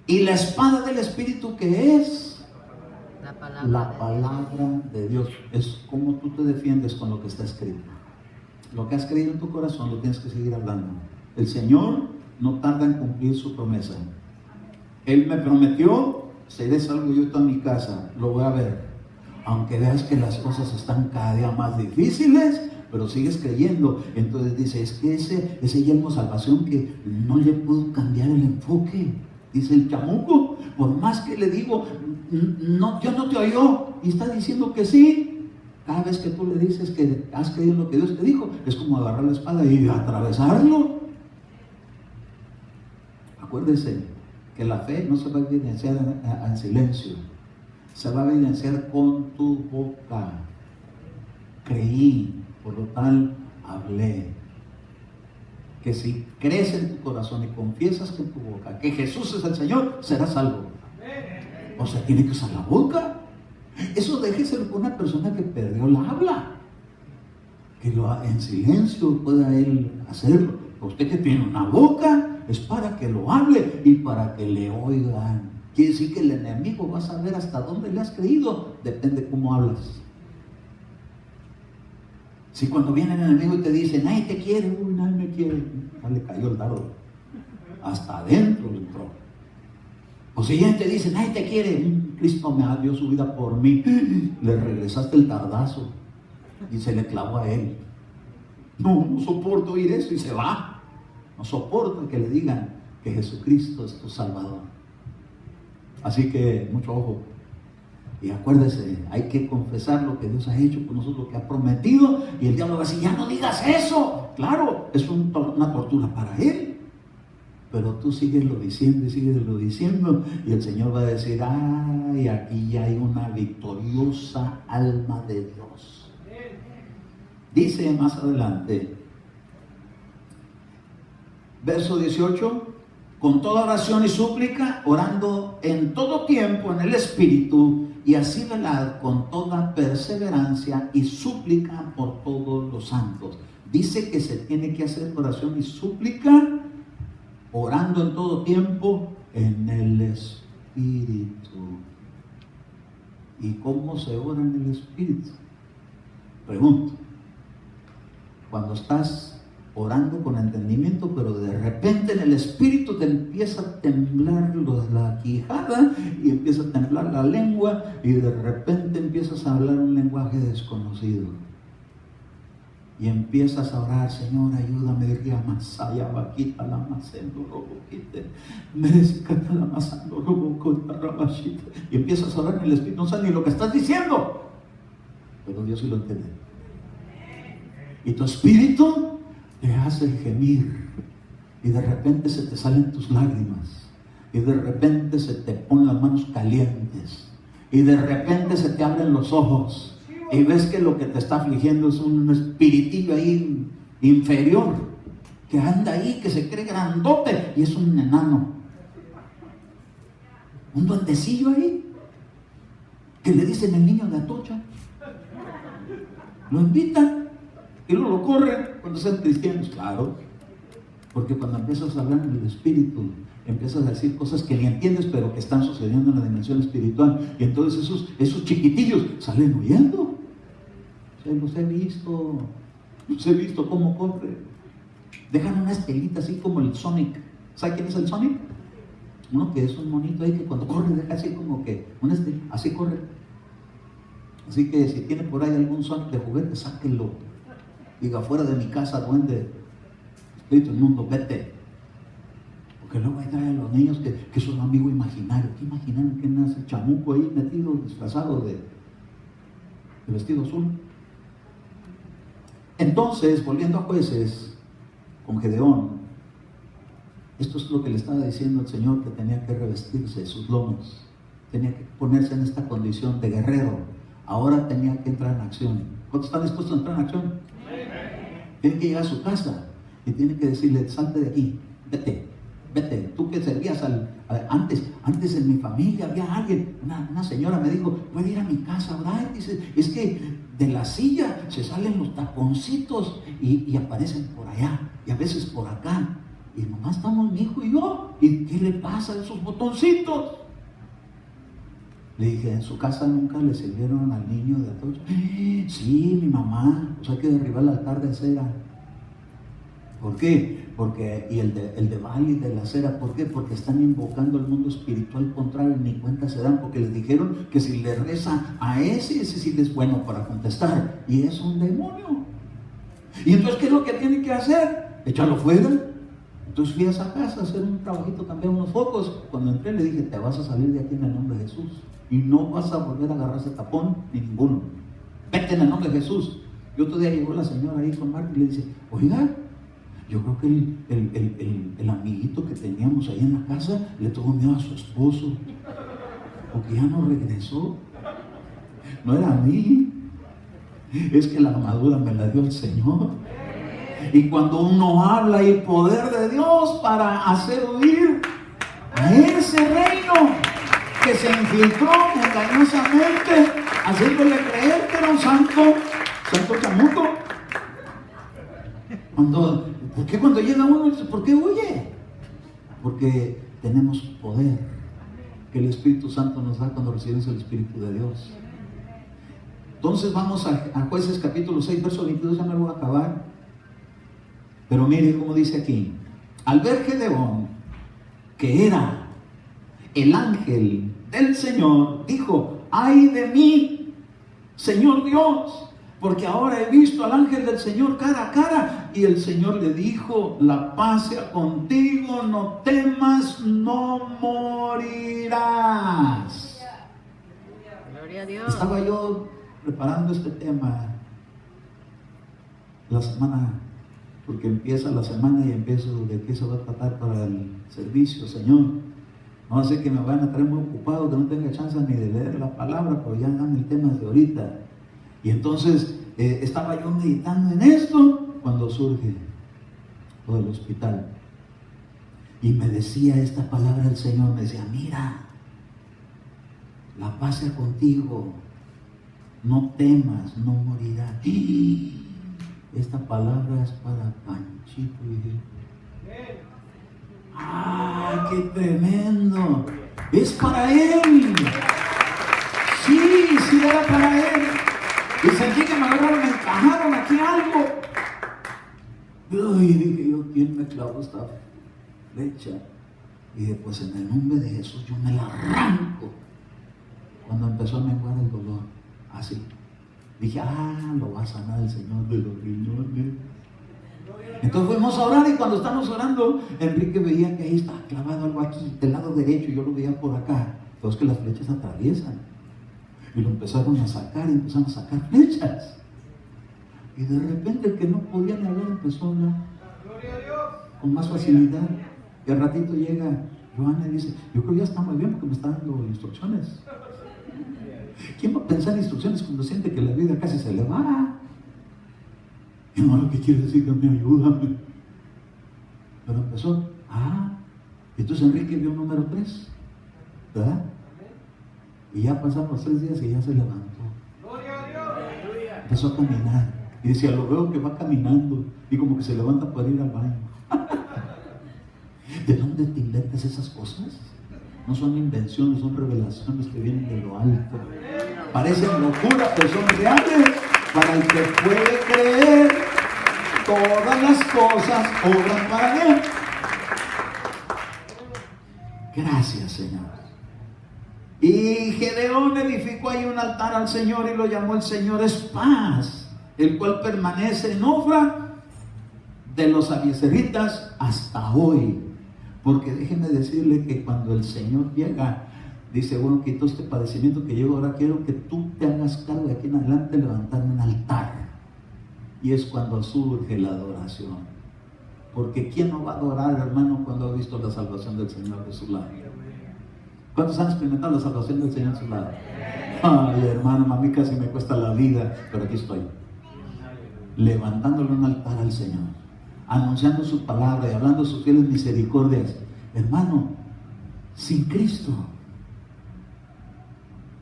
Y la espada del Espíritu, que es la palabra de Dios. Es como tú te defiendes con lo que está escrito. Lo que has creído en tu corazón lo tienes que seguir hablando. El Señor no tarda en cumplir su promesa. Él me prometió, seré salvo yo toda mi casa. Lo voy a ver. Aunque veas que las cosas están cada día más difíciles, pero sigues creyendo. Entonces dice, es que ese yelmo de salvación que no le puedo cambiar el enfoque. Dice el chamuco, por más que le digo, no, Dios no te oyó, y está diciendo que sí. Cada vez que tú le dices que has creído en lo que Dios te dijo, es como agarrar la espada y atravesarlo. Acuérdese que la fe no se va a evidenciar en silencio, se va a evidenciar con tu boca. Creí, por lo tal hablé. Que si crees en tu corazón y confiesas con tu boca que Jesús es el Señor, serás salvo. O sea, tiene que usar la boca. Eso déjeselo con una persona que perdió la habla, que en silencio pueda él hacerlo. Usted que tiene una boca es para que lo hable y para que le oigan. Quiere decir que el enemigo va a saber hasta dónde le has creído, depende cómo hablas. Si cuando viene el enemigo y te dice, nadie te quiere, uy, nadie me quiere, ya le cayó el dardo, hasta adentro le entró. O si ya te dice, nadie te quiere, Cristo me dio su vida por mí, le regresaste el tardazo y se le clavó a él. No soporto oír eso, y se va. No soporto que le digan que Jesucristo es tu Salvador. Así que mucho ojo. Y acuérdese, hay que confesar lo que Dios ha hecho con nosotros, lo que ha prometido, y el diablo va a decir, ya no digas eso. Claro, es una tortura para él, pero tú síguelo diciendo y síguelo diciendo, y el Señor va a decir, ay, aquí ya hay una victoriosa alma de Dios. Dice más adelante, verso 18, con toda oración y súplica, orando en todo tiempo en el Espíritu, y así velad con toda perseverancia y súplica por todos los santos. Dice que se tiene que hacer oración y súplica, orando en todo tiempo en el Espíritu. ¿Y cómo se ora en el Espíritu? Pregunto. Cuando estás orando con entendimiento, pero de repente en el Espíritu te empieza a temblar la quijada y empieza a temblar la lengua, y de repente empiezas a hablar un lenguaje desconocido y empiezas a orar, Señor, ayúdame, Masaya, Vaquita, la Masendo, Roboquite, Merezcata, la Masando, Robocota, Rabashita, y empiezas a orar en el Espíritu, no sabes ni lo que estás diciendo, pero Dios sí lo entiende. Y tu espíritu te hace gemir, y de repente se te salen tus lágrimas, y de repente se te ponen las manos calientes, y de repente se te abren los ojos, y ves que lo que te está afligiendo es un espiritillo ahí inferior, que anda ahí, que se cree grandote, y es un enano, un duendecillo ahí, que le dicen el niño de Atocha. Lo invitan y luego lo corren cuando sean cristianos, claro, porque cuando empiezas a hablar en el Espíritu, empiezas a decir cosas que ni entiendes, pero que están sucediendo en la dimensión espiritual, y entonces esos chiquitillos salen huyendo. Los he visto cómo corren. Dejan una estelita así como el Sonic. ¿Sabe quién es el Sonic? Uno que es un monito ahí que cuando corre deja así como que una estelita, así corre. Así que si tiene por ahí algún Sonic de juguete, sáquenlo. Diga, fuera de mi casa, duende, espíritu inmundo, vete. Porque luego hay a los niños que son un amigo imaginario. ¿Qué imaginaron que nace chamuco ahí metido, disfrazado de vestido azul? Entonces, volviendo a Jueces, con Gedeón, Esto es lo que le estaba diciendo el Señor, que tenía que revestirse de sus lomos, tenía que ponerse en esta condición de guerrero. Ahora tenía que entrar en acción. ¿Cuántos están dispuestos a entrar en acción? Tiene que llegar a su casa y tiene que decirle: salte de aquí, vete. Tú que servías antes en mi familia había alguien, una señora me dijo: puede ir a mi casa a orar. Dice: es que de la silla se salen los taponcitos y aparecen por allá y a veces por acá. Y nomás estamos mi hijo y yo. ¿Y qué le pasa a esos botoncitos? Le dije: ¿en su casa nunca le sirvieron al niño de atocha? Sí, mi mamá. Pues hay que derribar el altar de cera. ¿Por qué? Y el de Baal y de la cera, ¿por qué? Porque están invocando el mundo espiritual contrario y ni cuenta se dan, porque les dijeron que si le reza a ese sí es bueno para contestar, y es un demonio. Y entonces, ¿qué es lo que tiene que hacer? Echarlo fuera. Entonces fui a esa casa a hacer un trabajito, cambiar unos focos. Cuando entré le dije: te vas a salir de aquí en el nombre de Jesús, y no vas a volver a agarrar ese tapón ni ninguno. Vete en el nombre de Jesús. Y otro día llegó la señora ahí con Marta y le dice: oiga, yo creo que el amiguito que teníamos ahí en la casa le tuvo miedo a su esposo, porque ya no regresó. No era a mí, es que la armadura me la dio el Señor. Y cuando uno habla, hay poder de Dios para hacer huir a ese reino que se infiltró engañosamente, haciéndole creer que era un santo chamuco. ¿Por qué cuando llega uno dice: ¿por qué huye? Porque tenemos poder que el Espíritu Santo nos da cuando recibimos el Espíritu de Dios. Entonces vamos a Jueces capítulo 6, verso 22, ya me lo voy a acabar. Pero mire cómo dice aquí: al ver Gedeón que era el ángel del Señor, dijo: ay de mí, Señor Dios, porque ahora he visto al ángel del Señor cara a cara. Y el Señor le dijo: la paz sea contigo, no temas, no morirás. Gloria a Dios. Estaba yo preparando este tema la semana, porque empieza la semana y empiezo de qué se va a tratar para el servicio, Señor. No sé que me van a traer muy ocupado, que no tenga chance ni de leer la palabra, pero ya dan el tema de ahorita. Y entonces estaba yo meditando en esto cuando surge lo del hospital. Y me decía esta palabra el Señor, me decía: mira, la paz sea contigo, no temas, no morirás. Y esta palabra es para Panchito. Y dije: ¡ay, qué tremendo! Es para él. Sí, era para él. Y sentí que me agarraron, me encajaron aquí algo. Y dije yo: ¿quién me clavó esta flecha? Y dije: pues en el nombre de Jesús yo me la arranco. Cuando empezó a menguar el dolor, así, dije: lo va a sanar el Señor de los riñones. Entonces fuimos a orar, y cuando estamos orando, Enrique veía que ahí estaba clavado algo aquí, del lado derecho, y yo lo veía por acá. Pero es que las flechas atraviesan. Y lo empezaron a sacar, y empezaron a sacar flechas. Y de repente el que no podía ni hablar empezó a hablar con más facilidad. Y al ratito llega Joana y dice: yo creo que ya está muy bien porque me está dando instrucciones. ¿Quién va a pensar en instrucciones cuando siente que la vida casi se le va? Y no, lo que quiere decir que me ayúdame. Pero empezó: entonces Enrique vio número 3, ¿verdad? Y ya pasaron los 3 días y ya se levantó. Empezó a caminar. Y decía: lo veo que va caminando. Y como que se levanta para ir al baño. ¿De dónde te inventas esas cosas? No son invenciones, son revelaciones que vienen de lo alto. Parecen locura, pero son reales. Para el que puede creer, todas las cosas obran para bien. Gracias, Señor. Y Gedeón edificó ahí un altar al Señor y lo llamó el Señor es paz, el cual permanece en Ofra de los abiezeritas hasta hoy. Porque déjenme decirle que cuando el Señor llega, dice: bueno, quito este padecimiento que llevo, ahora quiero que tú te hagas cargo de aquí en adelante, levantar un altar. Y es cuando surge la adoración. Porque ¿quién no va a adorar, hermano, cuando ha visto la salvación del Señor de su lado? ¿Cuántos han experimentado la salvación del Señor de su lado? Ay, hermano, a mí casi me cuesta la vida, pero aquí estoy, levantándole un altar al Señor, anunciando su palabra y hablando de sus fieles misericordias. Hermano, sin Cristo,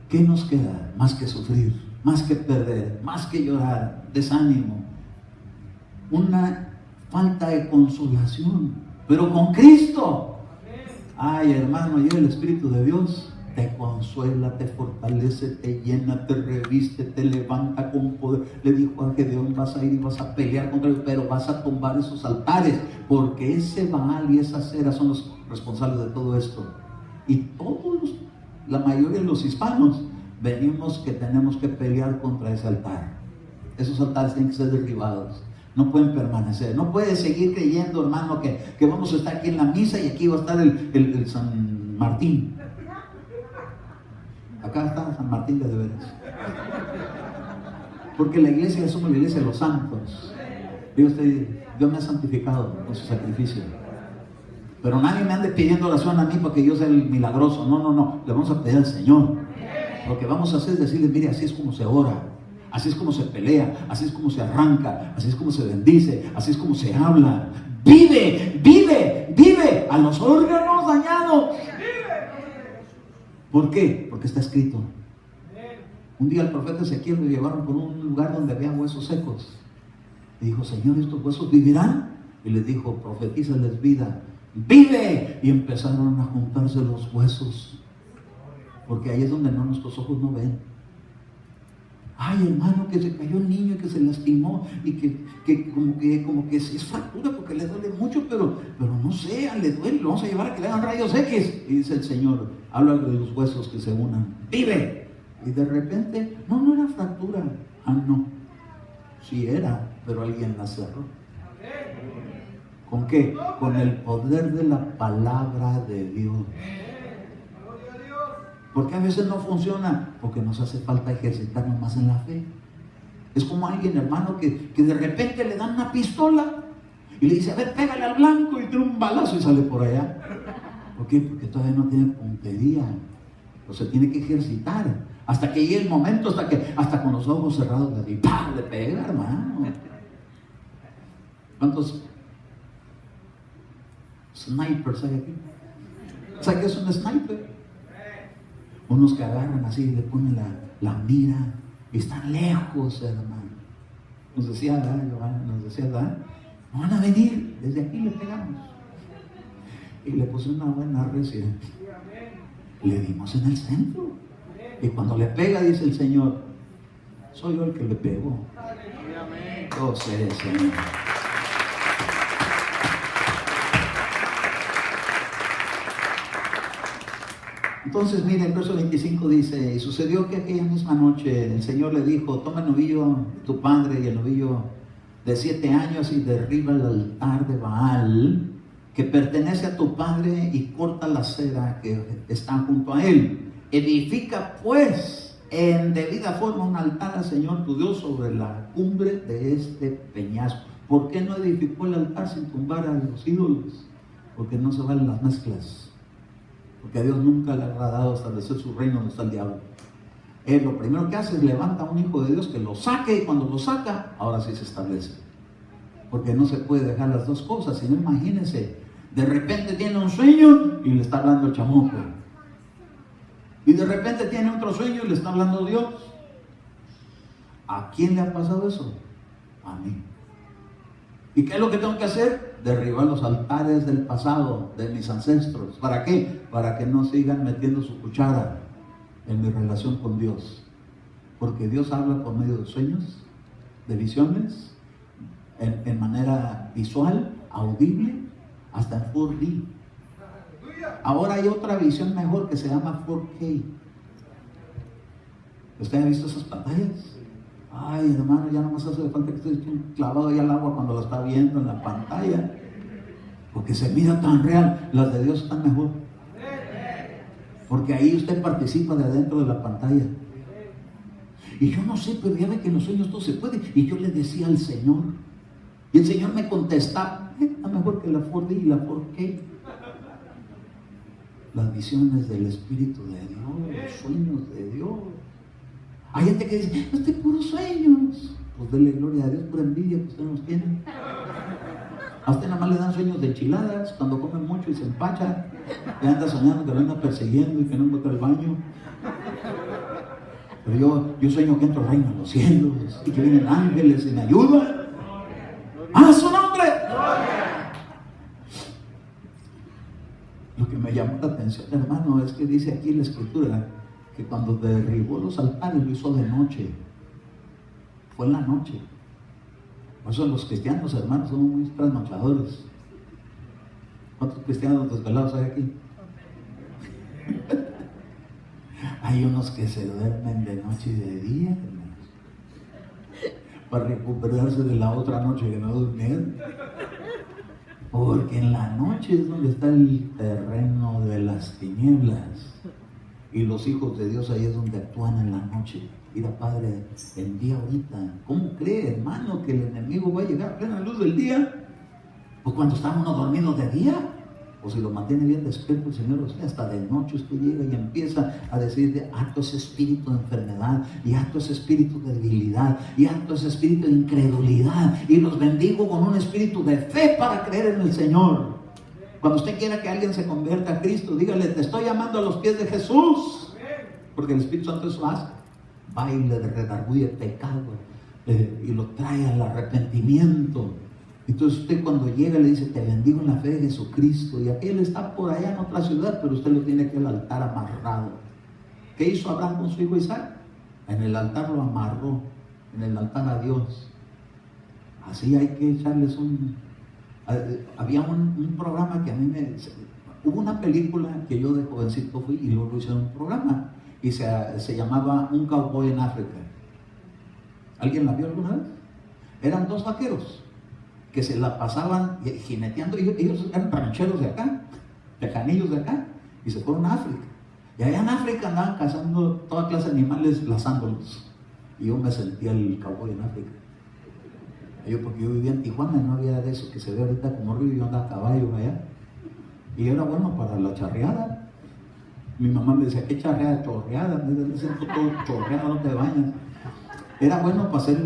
¿qué nos queda? Más que sufrir, más que perder, más que llorar, desánimo, una falta de consolación. Pero con Cristo, ay, hermano, y el Espíritu de Dios te consuela, te fortalece, te llena, te reviste, te levanta con poder. Le dijo a Gedeón: vas a ir y vas a pelear contra ellos, pero vas a tumbar esos altares, porque ese Baal y esa Acera son los responsables de todo esto. Y todos, la mayoría de los hispanos, venimos que tenemos que pelear contra ese altar. Esos altares tienen que ser derribados. No pueden permanecer. No puedes seguir creyendo, hermano, que vamos a estar aquí en la misa y aquí va a estar el San Martín. Acá está San Martín de veras. Porque la iglesia somos la iglesia de los santos. Dios me ha santificado con su sacrificio. Pero nadie me ande pidiendo oración a mí porque yo sea el milagroso. No. Le vamos a pedir al Señor. Lo que vamos a hacer es decirle: mire, así es como se ora, así es como se pelea, así es como se arranca, así es como se bendice, así es como se habla. Vive a los órganos dañados. ¿Por qué? Porque está escrito. Un día el profeta Ezequiel lo llevaron por un lugar donde había huesos secos. Y dijo: Señor, ¿estos huesos vivirán? Y les dijo: profetízales vida. ¡Vive! Y empezaron a juntarse los huesos. Porque ahí es donde nuestros ojos no ven. Ay, hermano, que se cayó un niño y que se lastimó y que como que es fractura porque le duele mucho, pero no sé, le duele, lo vamos a llevar a que le hagan rayos X. Y dice el Señor: habla de los huesos que se unan. ¡Vive! Y de repente, no era fractura. No, sí era, pero alguien la cerró. ¿Con qué? Con el poder de la palabra de Dios. ¿Por qué a veces no funciona? Porque nos hace falta ejercitarnos más en la fe. Es como alguien, hermano, que de repente le dan una pistola y le dice: a ver, pégale al blanco, y tiene un balazo y sale por allá. ¿Por qué? Porque todavía no tiene puntería. O se tiene que ejercitar hasta que llegue el momento, hasta con los ojos cerrados le pega, hermano. ¿Cuántos snipers hay aquí? ¿Sabes qué es un sniper? Unos que agarran así y le ponen la mira y están lejos, hermano. Nos decía Giovanna, no van a venir, desde aquí le pegamos. Y le puse una buena recia. Le dimos en el centro. Y cuando le pega, dice el Señor: soy yo el que le pego. Yo sé, Señor. Entonces, mire, el verso 25 dice: y sucedió que aquella misma noche el Señor le dijo: toma el novillo de tu padre y el novillo de 7 años y derriba el altar de Baal que pertenece a tu padre y corta la acera que está junto a él. Edifica pues en debida forma un altar al Señor tu Dios sobre la cumbre de este peñasco. ¿Por qué no edificó el altar sin tumbar a los ídolos? Porque no se valen las mezclas. Porque a Dios nunca le ha agradado establecer su reino donde está el diablo. Él lo primero que hace es levanta a un hijo de Dios que lo saque, y cuando lo saca, ahora sí se establece. Porque no se puede dejar las dos cosas. Si no, imagínense, de repente tiene un sueño y le está hablando el chamuco. Y de repente tiene otro sueño y le está hablando Dios. ¿A quién le ha pasado eso? A mí. ¿Y qué es lo que tengo que hacer? Derribar los altares del pasado, de mis ancestros. ¿Para qué? Para que no sigan metiendo su cuchara en mi relación con Dios. Porque Dios habla por medio de sueños, de visiones, en manera visual, audible, hasta en 4D. Ahora hay otra visión mejor que se llama 4K. ¿Usted ha visto esas pantallas? Ay, hermano, ya no más hace falta que esté clavado ahí al agua cuando lo está viendo en la pantalla. Porque se mira tan real. Las de Dios están mejor. Porque ahí usted participa de adentro de la pantalla. Y yo no sé, pero ya ve que en los sueños todo se puede. Y yo le decía al Señor. Y el Señor me contestaba. Está mejor que la 4D y la 4K. Las visiones del Espíritu de Dios, los sueños de Dios. Hay gente que dice, este puros sueños. Pues dele gloria a Dios por envidia que usted nos tiene. A usted nada más le dan sueños de enchiladas cuando comen mucho y se empacha. Y anda soñando que lo anda persiguiendo y que no encuentra el baño. Pero yo sueño que entro al reino de los cielos y que vienen ángeles y me ayudan. ¡A su nombre! Lo que me llamó la atención, hermano, es que dice aquí la Escritura que cuando derribó los altares lo hizo de noche. Fue en la noche. Por eso los cristianos, hermanos, somos muy trasnochadores. ¿Cuántos cristianos desvelados hay aquí? Hay unos que se duermen de noche y de día, hermanos, para recuperarse de la otra noche que no durmieron. Porque en la noche es donde está el terreno de las tinieblas. Y los hijos de Dios ahí es donde actúan en la noche. Mira, Padre, el día ahorita, ¿cómo cree, hermano, que el enemigo va a llegar a plena luz del día? Pues cuando estamos uno dormidos de día, o si lo mantiene bien despierto el Señor, o sea, hasta de noche usted llega y empieza a decir, acto ese espíritu de enfermedad, y acto ese espíritu de debilidad, y acto ese espíritu de incredulidad, y los bendigo con un espíritu de fe para creer en el Señor. Cuando usted quiera que alguien se convierta a Cristo, dígale, te estoy llamando a los pies de Jesús, porque el Espíritu Santo eso hace. Va y le redarguye pecado y lo trae al arrepentimiento. Entonces usted cuando llega le dice, te bendigo en la fe de Jesucristo, y aquel está por allá en otra ciudad, pero usted lo tiene aquí al altar amarrado. ¿Qué hizo Abraham con su hijo Isaac? En el altar lo amarró, en el altar a Dios. Así hay que echarles había un programa que a mí hubo una película que yo de jovencito fui y luego hicieron un programa y se llamaba Un Cowboy en África. ¿Alguien la vio alguna vez? Eran dos vaqueros que se la pasaban jineteando. Ellos eran rancheros de acá, tejanillos de acá, y se fueron a África. Y allá en África andaban cazando toda clase de animales, lazándolos. Y yo me sentía el cowboy en África. Porque yo vivía en Tijuana y no había de eso que se ve ahorita como río, y yo andaba a caballo allá. Y era bueno para la charreada. Mi mamá me decía, ¿qué charreada? Chorreada. Me decía, todo chorreada, no te bañas. Era bueno para hacer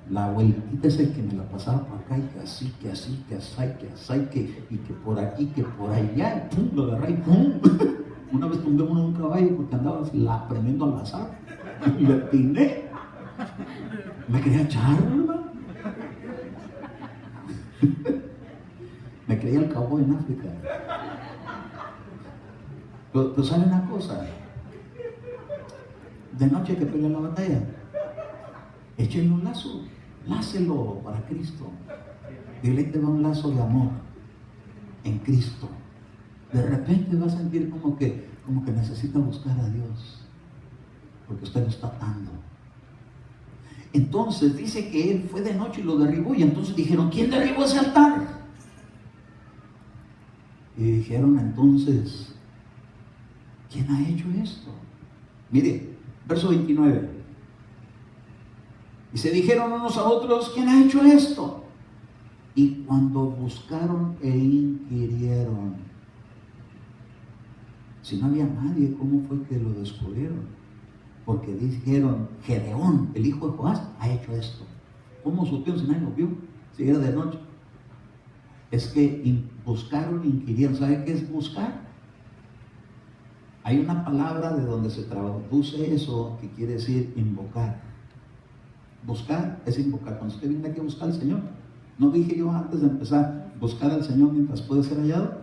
la vueltita ese que me la pasaba para acá, y que así, que así, que así, que así, y que por aquí, que por allá, y pum, lo agarré y pum. Una vez tumbé uno en un caballo porque andaba aprendiendo al azar. Y le atiné. Me quería echar, ¿verdad? Me creía el cowboy en África. Pero ¿sabe una cosa? De noche que pelea la batalla, échenle un lazo, lácelo para Cristo. Dile que te va un lazo de amor en Cristo. De repente va a sentir como que necesita buscar a Dios, porque usted lo está atando. Entonces dice que él fue de noche y lo derribó, y entonces dijeron, ¿quién derribó ese altar? Y dijeron entonces, ¿quién ha hecho esto? Mire, verso 29. Y se dijeron unos a otros, ¿quién ha hecho esto? Y cuando buscaron e inquirieron, si no había nadie, ¿cómo fue que lo descubrieron? Porque dijeron, Gedeón, el hijo de Joás, ha hecho esto. ¿Cómo supieron si nadie lo vio? Si era de noche. Es que buscaron, inquirieron. ¿Sabe qué es buscar? Hay una palabra de donde se traduce eso que quiere decir invocar. Buscar es invocar. Cuando usted viene aquí a buscar al Señor, ¿no dije yo antes de empezar, buscar al Señor mientras puede ser hallado?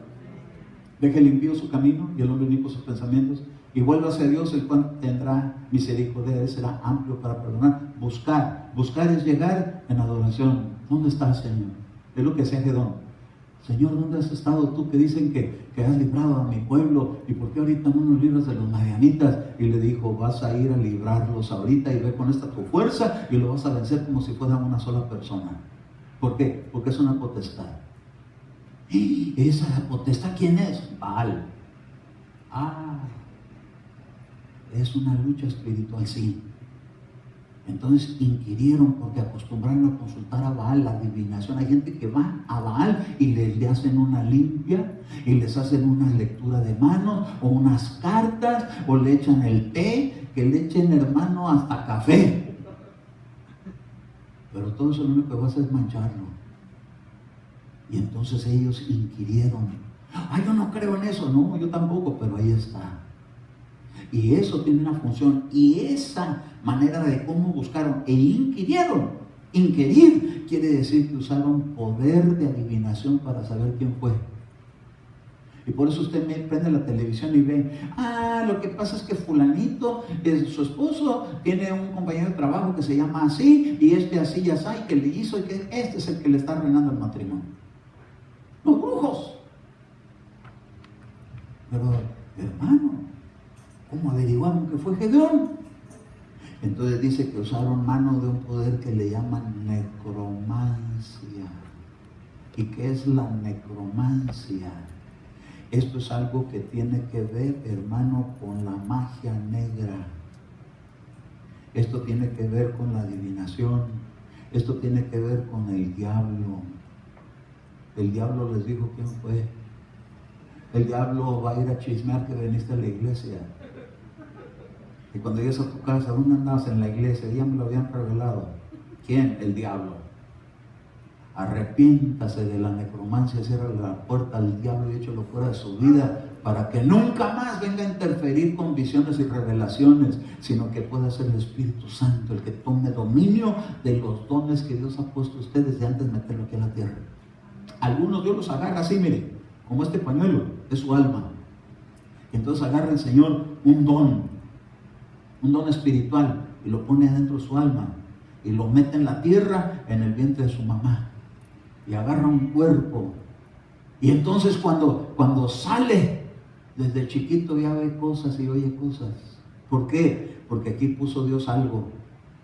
Deje limpio su camino y el hombre limpio sus pensamientos, y vuelva hacia Dios, el cual tendrá misericordia, él será amplio para perdonar. Buscar es llegar en adoración. ¿Dónde está el Señor? Es lo que hacía Gedeón. Señor, ¿dónde has estado tú que dicen que has librado a mi pueblo? ¿Y por qué ahorita no nos libras de los madianitas? Y le dijo, vas a ir a librarlos ahorita, y ve con esta tu fuerza y lo vas a vencer como si fuera una sola persona. ¿Por qué? Porque es una potestad. ¿Y esa potestad quién es? Baal. Es una lucha espiritual, sí. Entonces inquirieron porque acostumbraron a consultar a Baal, la adivinación. Hay gente que va a Baal y le hacen una limpia y les hacen una lectura de manos o unas cartas o le echan el té, que le echen, hermano, hasta café. Pero todo eso lo único que va a hacer es mancharlo. Y entonces ellos inquirieron. Ay, yo no creo en eso. No, yo tampoco, pero ahí está. Y eso tiene una función. Y esa manera de cómo buscaron e inquirieron. Inquirir quiere decir que usaron poder de adivinación para saber quién fue. Y por eso usted me prende la televisión y ve, lo que pasa es que fulanito, su esposo, tiene un compañero de trabajo que se llama así, y así y así, que le hizo, y que este es el que le está arruinando el matrimonio. Los brujos. Pero, hermano, ¿cómo averiguaron que fue Gedeón? Entonces dice que usaron mano de un poder que le llaman necromancia. ¿Y qué es la necromancia? Esto es algo que tiene que ver, hermano, con la magia negra. Esto tiene que ver con la adivinación. Esto tiene que ver con el diablo. El diablo les dijo quién fue. El diablo va a ir a chismear que viniste a la iglesia. Y cuando llegues a tu casa, ¿dónde andabas en la iglesia? Ya me lo habían revelado. ¿Quién? El diablo. Arrepiéntase de la necromancia, cierra la puerta al diablo y échalo fuera de su vida para que nunca más venga a interferir con visiones y revelaciones, sino que pueda ser el Espíritu Santo el que tome dominio de los dones que Dios ha puesto a ustedes desde antes de meterlo aquí a la tierra. Algunos Dios los agarra así, mire, como este pañuelo, es su alma. Entonces agarra el Señor un don espiritual, y lo pone adentro de su alma, y lo mete en la tierra, en el vientre de su mamá, y agarra un cuerpo. Y entonces cuando sale, desde chiquito ya ve cosas y oye cosas. ¿Por qué? Porque aquí puso Dios algo.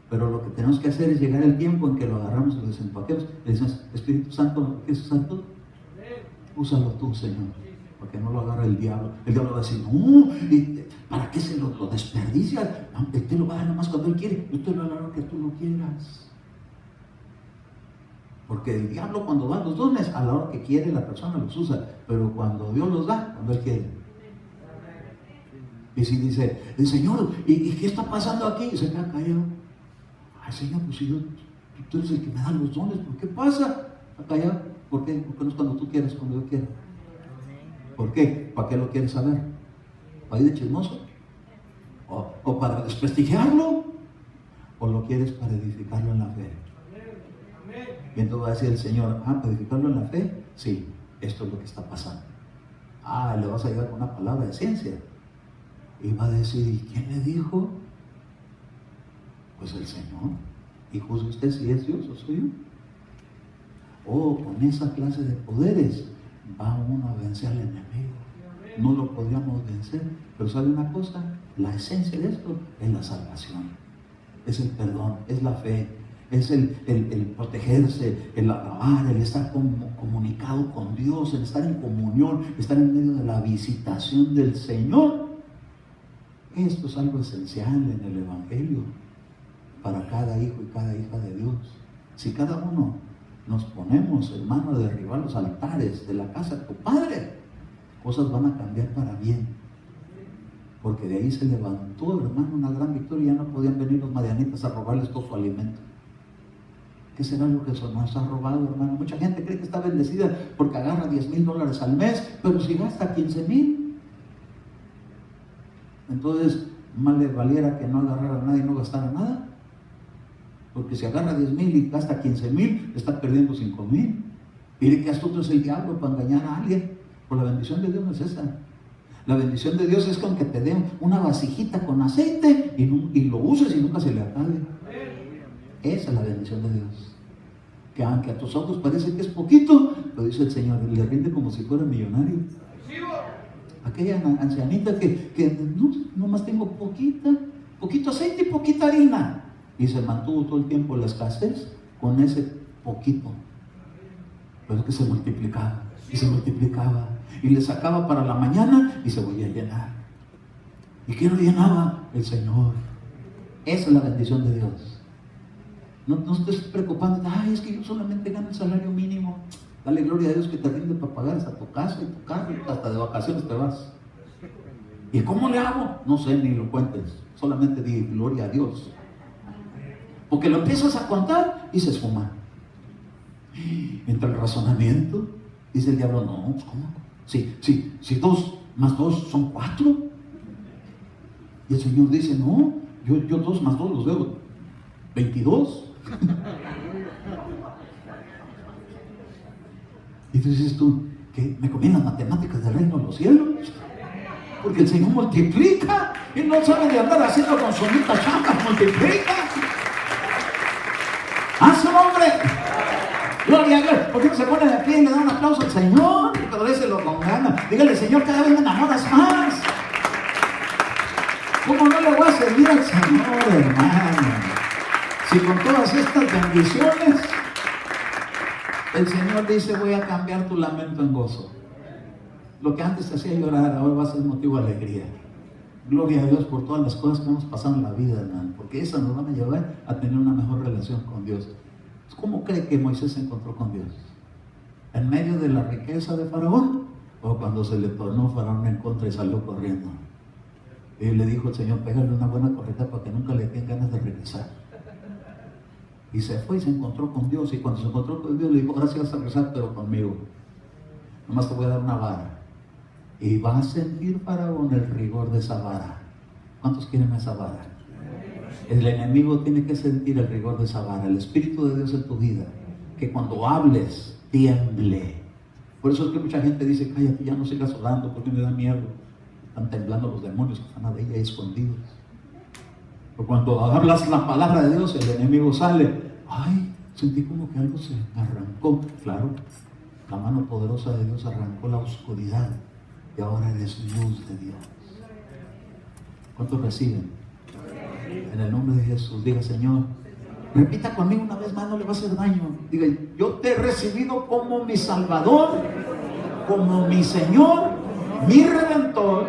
Pero lo que tenemos que hacer es llegar el tiempo en que lo agarramos y lo desempaquemos. Le decimos, Espíritu Santo, ¿qué es Santo? Úsalo tú, Señor, porque no lo agarra el diablo. El diablo va a decir, no, ¿para qué se lo desperdicia? Él te lo va a dar nomás cuando Él quiere. Yo te lo haré que tú lo quieras. Porque el diablo cuando da los dones, a la hora que quiere la persona los usa. Pero cuando Dios los da, cuando Él quiere. Y si dice, el Señor, ¿y qué está pasando aquí? Y se queda callado. Ay, Señor, pues si tú eres el que me da los dones, ¿por qué pasa? Está callado. ¿Por qué? Porque no es cuando tú quieres, cuando yo quiero. ¿Por qué? ¿Para qué lo quieres saber? ¿Para ir de chismoso? ¿O para desprestigiarlo? ¿O lo quieres para edificarlo en la fe? Y entonces va a decir el Señor, ¿para edificarlo en la fe? Sí, esto es lo que está pasando. Le vas a llegar con una palabra de ciencia. Y va a decir, ¿y quién le dijo? Pues el Señor. Y juzgue usted si es Dios o soy yo. Con esa clase de poderes va uno a vencer al enemigo. No lo podríamos vencer, pero ¿sabe una cosa? La esencia de esto es la salvación, es el perdón, es la fe, es el protegerse, el alabar, el estar comunicado con Dios, el estar en comunión, estar en medio de la visitación del Señor. Esto es algo esencial en el Evangelio para cada hijo y cada hija de Dios. Si cada uno nos ponemos, hermano, a derribar los altares de la casa de tu Padre, cosas van a cambiar para bien. Porque de ahí se levantó, hermano, una gran victoria. Ya no podían venir los madianitas a robarles todo su alimento. ¿Qué será lo que eso nos ha robado, hermano? Mucha gente cree que está bendecida porque agarra $10,000 al mes, pero si gasta 15,000. Entonces, más le valiera que no agarrara nada y no gastara nada. Porque si agarra 10,000 y gasta 15,000, está perdiendo 5,000. Mire que astuto es el diablo para engañar a alguien. Por la bendición de Dios no es esa. La bendición de Dios es con que te den una vasijita con aceite y lo uses y nunca se le acabe. Esa es la bendición de Dios. Que aunque a tus ojos parece que es poquito, lo dice el Señor, le rinde como si fuera millonario. Aquella ancianita que no más tengo poquito aceite y poquita harina. Y se mantuvo todo el tiempo la escasez con ese poquito. Pero es que se multiplicaba y se multiplicaba. Y le sacaba para la mañana y se volvía a llenar. ¿Y quién lo llenaba? El Señor. Esa es la bendición de Dios. No estés preocupando, ay, es que yo solamente gano el salario mínimo. Dale gloria a Dios que te rinde para pagar hasta tu casa y tu carro, hasta de vacaciones te vas. ¿Y cómo le hago? No sé, ni lo cuentes. Solamente di gloria a Dios. Porque lo empiezas a contar y se esfuma. Entra el razonamiento. Dice el diablo, no, pues ¿cómo? Si 2 más 2 son 4. Y el Señor dice, no, yo 2 más 2 los veo 22. Y dices tú, ¿qué? ¿Me convienen las matemáticas del reino de los cielos? Porque el Señor multiplica y no sabe de andar haciendo consumitas chancas, multiplica. ¡A su nombre! Gloria a Dios. ¿Por qué no se pone de pie y le da un aplauso al Señor? Pero déselo con ganas. Dígale, Señor, cada vez me enamoras más. ¿Cómo no le voy a servir al Señor, hermano? Si con todas estas bendiciones el Señor dice, voy a cambiar tu lamento en gozo. Lo que antes te hacía llorar, ahora va a ser motivo de alegría. Gloria a Dios por todas las cosas que hemos pasado en la vida, hermano, porque esas nos van a llevar a tener una mejor relación con Dios. ¿Cómo cree que Moisés se encontró con Dios? ¿En medio de la riqueza de Faraón? ¿O cuando se le tornó Faraón en contra y salió corriendo? Y le dijo el Señor, pégale una buena correta para que nunca le den ganas de regresar. Y se fue y se encontró con Dios. Y cuando se encontró con Dios le dijo, ahora sí vas a regresar, pero conmigo. Nomás te voy a dar una vara. Y va a sentir Faraón el rigor de esa vara. ¿Cuántos quieren esa vara? El enemigo tiene que sentir el rigor de esa vara. El Espíritu de Dios en tu vida. Que cuando hables, tiemble. Por eso es que mucha gente dice, cállate, ya no sigas orando porque me da miedo. Están temblando los demonios que están ahí escondidos. Pero cuando hablas la palabra de Dios, el enemigo sale. Ay, sentí como que algo se arrancó. Claro, la mano poderosa de Dios arrancó la oscuridad. Y ahora eres luz de Dios. ¿Cuántos reciben? En el nombre de Jesús, diga, Señor, repita conmigo una vez más, no le va a hacer daño. Diga, yo te he recibido como mi Salvador, como mi Señor, mi Redentor,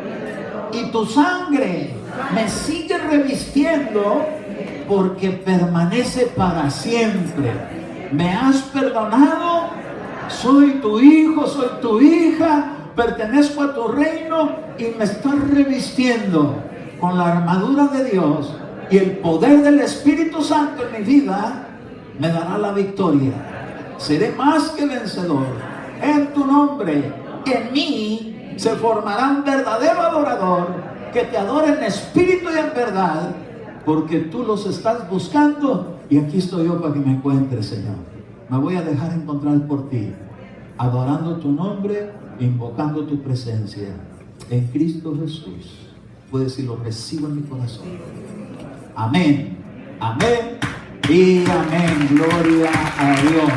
y tu sangre me sigue revistiendo porque permanece para siempre. Me has perdonado, soy tu hijo, soy tu hija, pertenezco a tu reino y me estás revistiendo con la armadura de Dios, y el poder del Espíritu Santo en mi vida me dará la victoria. Seré más que vencedor. En tu nombre, en mí se formará un verdadero adorador que te adore en espíritu y en verdad, porque tú los estás buscando y aquí estoy yo para que me encuentres, Señor. Me voy a dejar encontrar por ti, adorando tu nombre, invocando tu presencia en Cristo Jesús. Puedes decir, lo recibo en mi corazón. Amén, amén y amén. Gloria a Dios.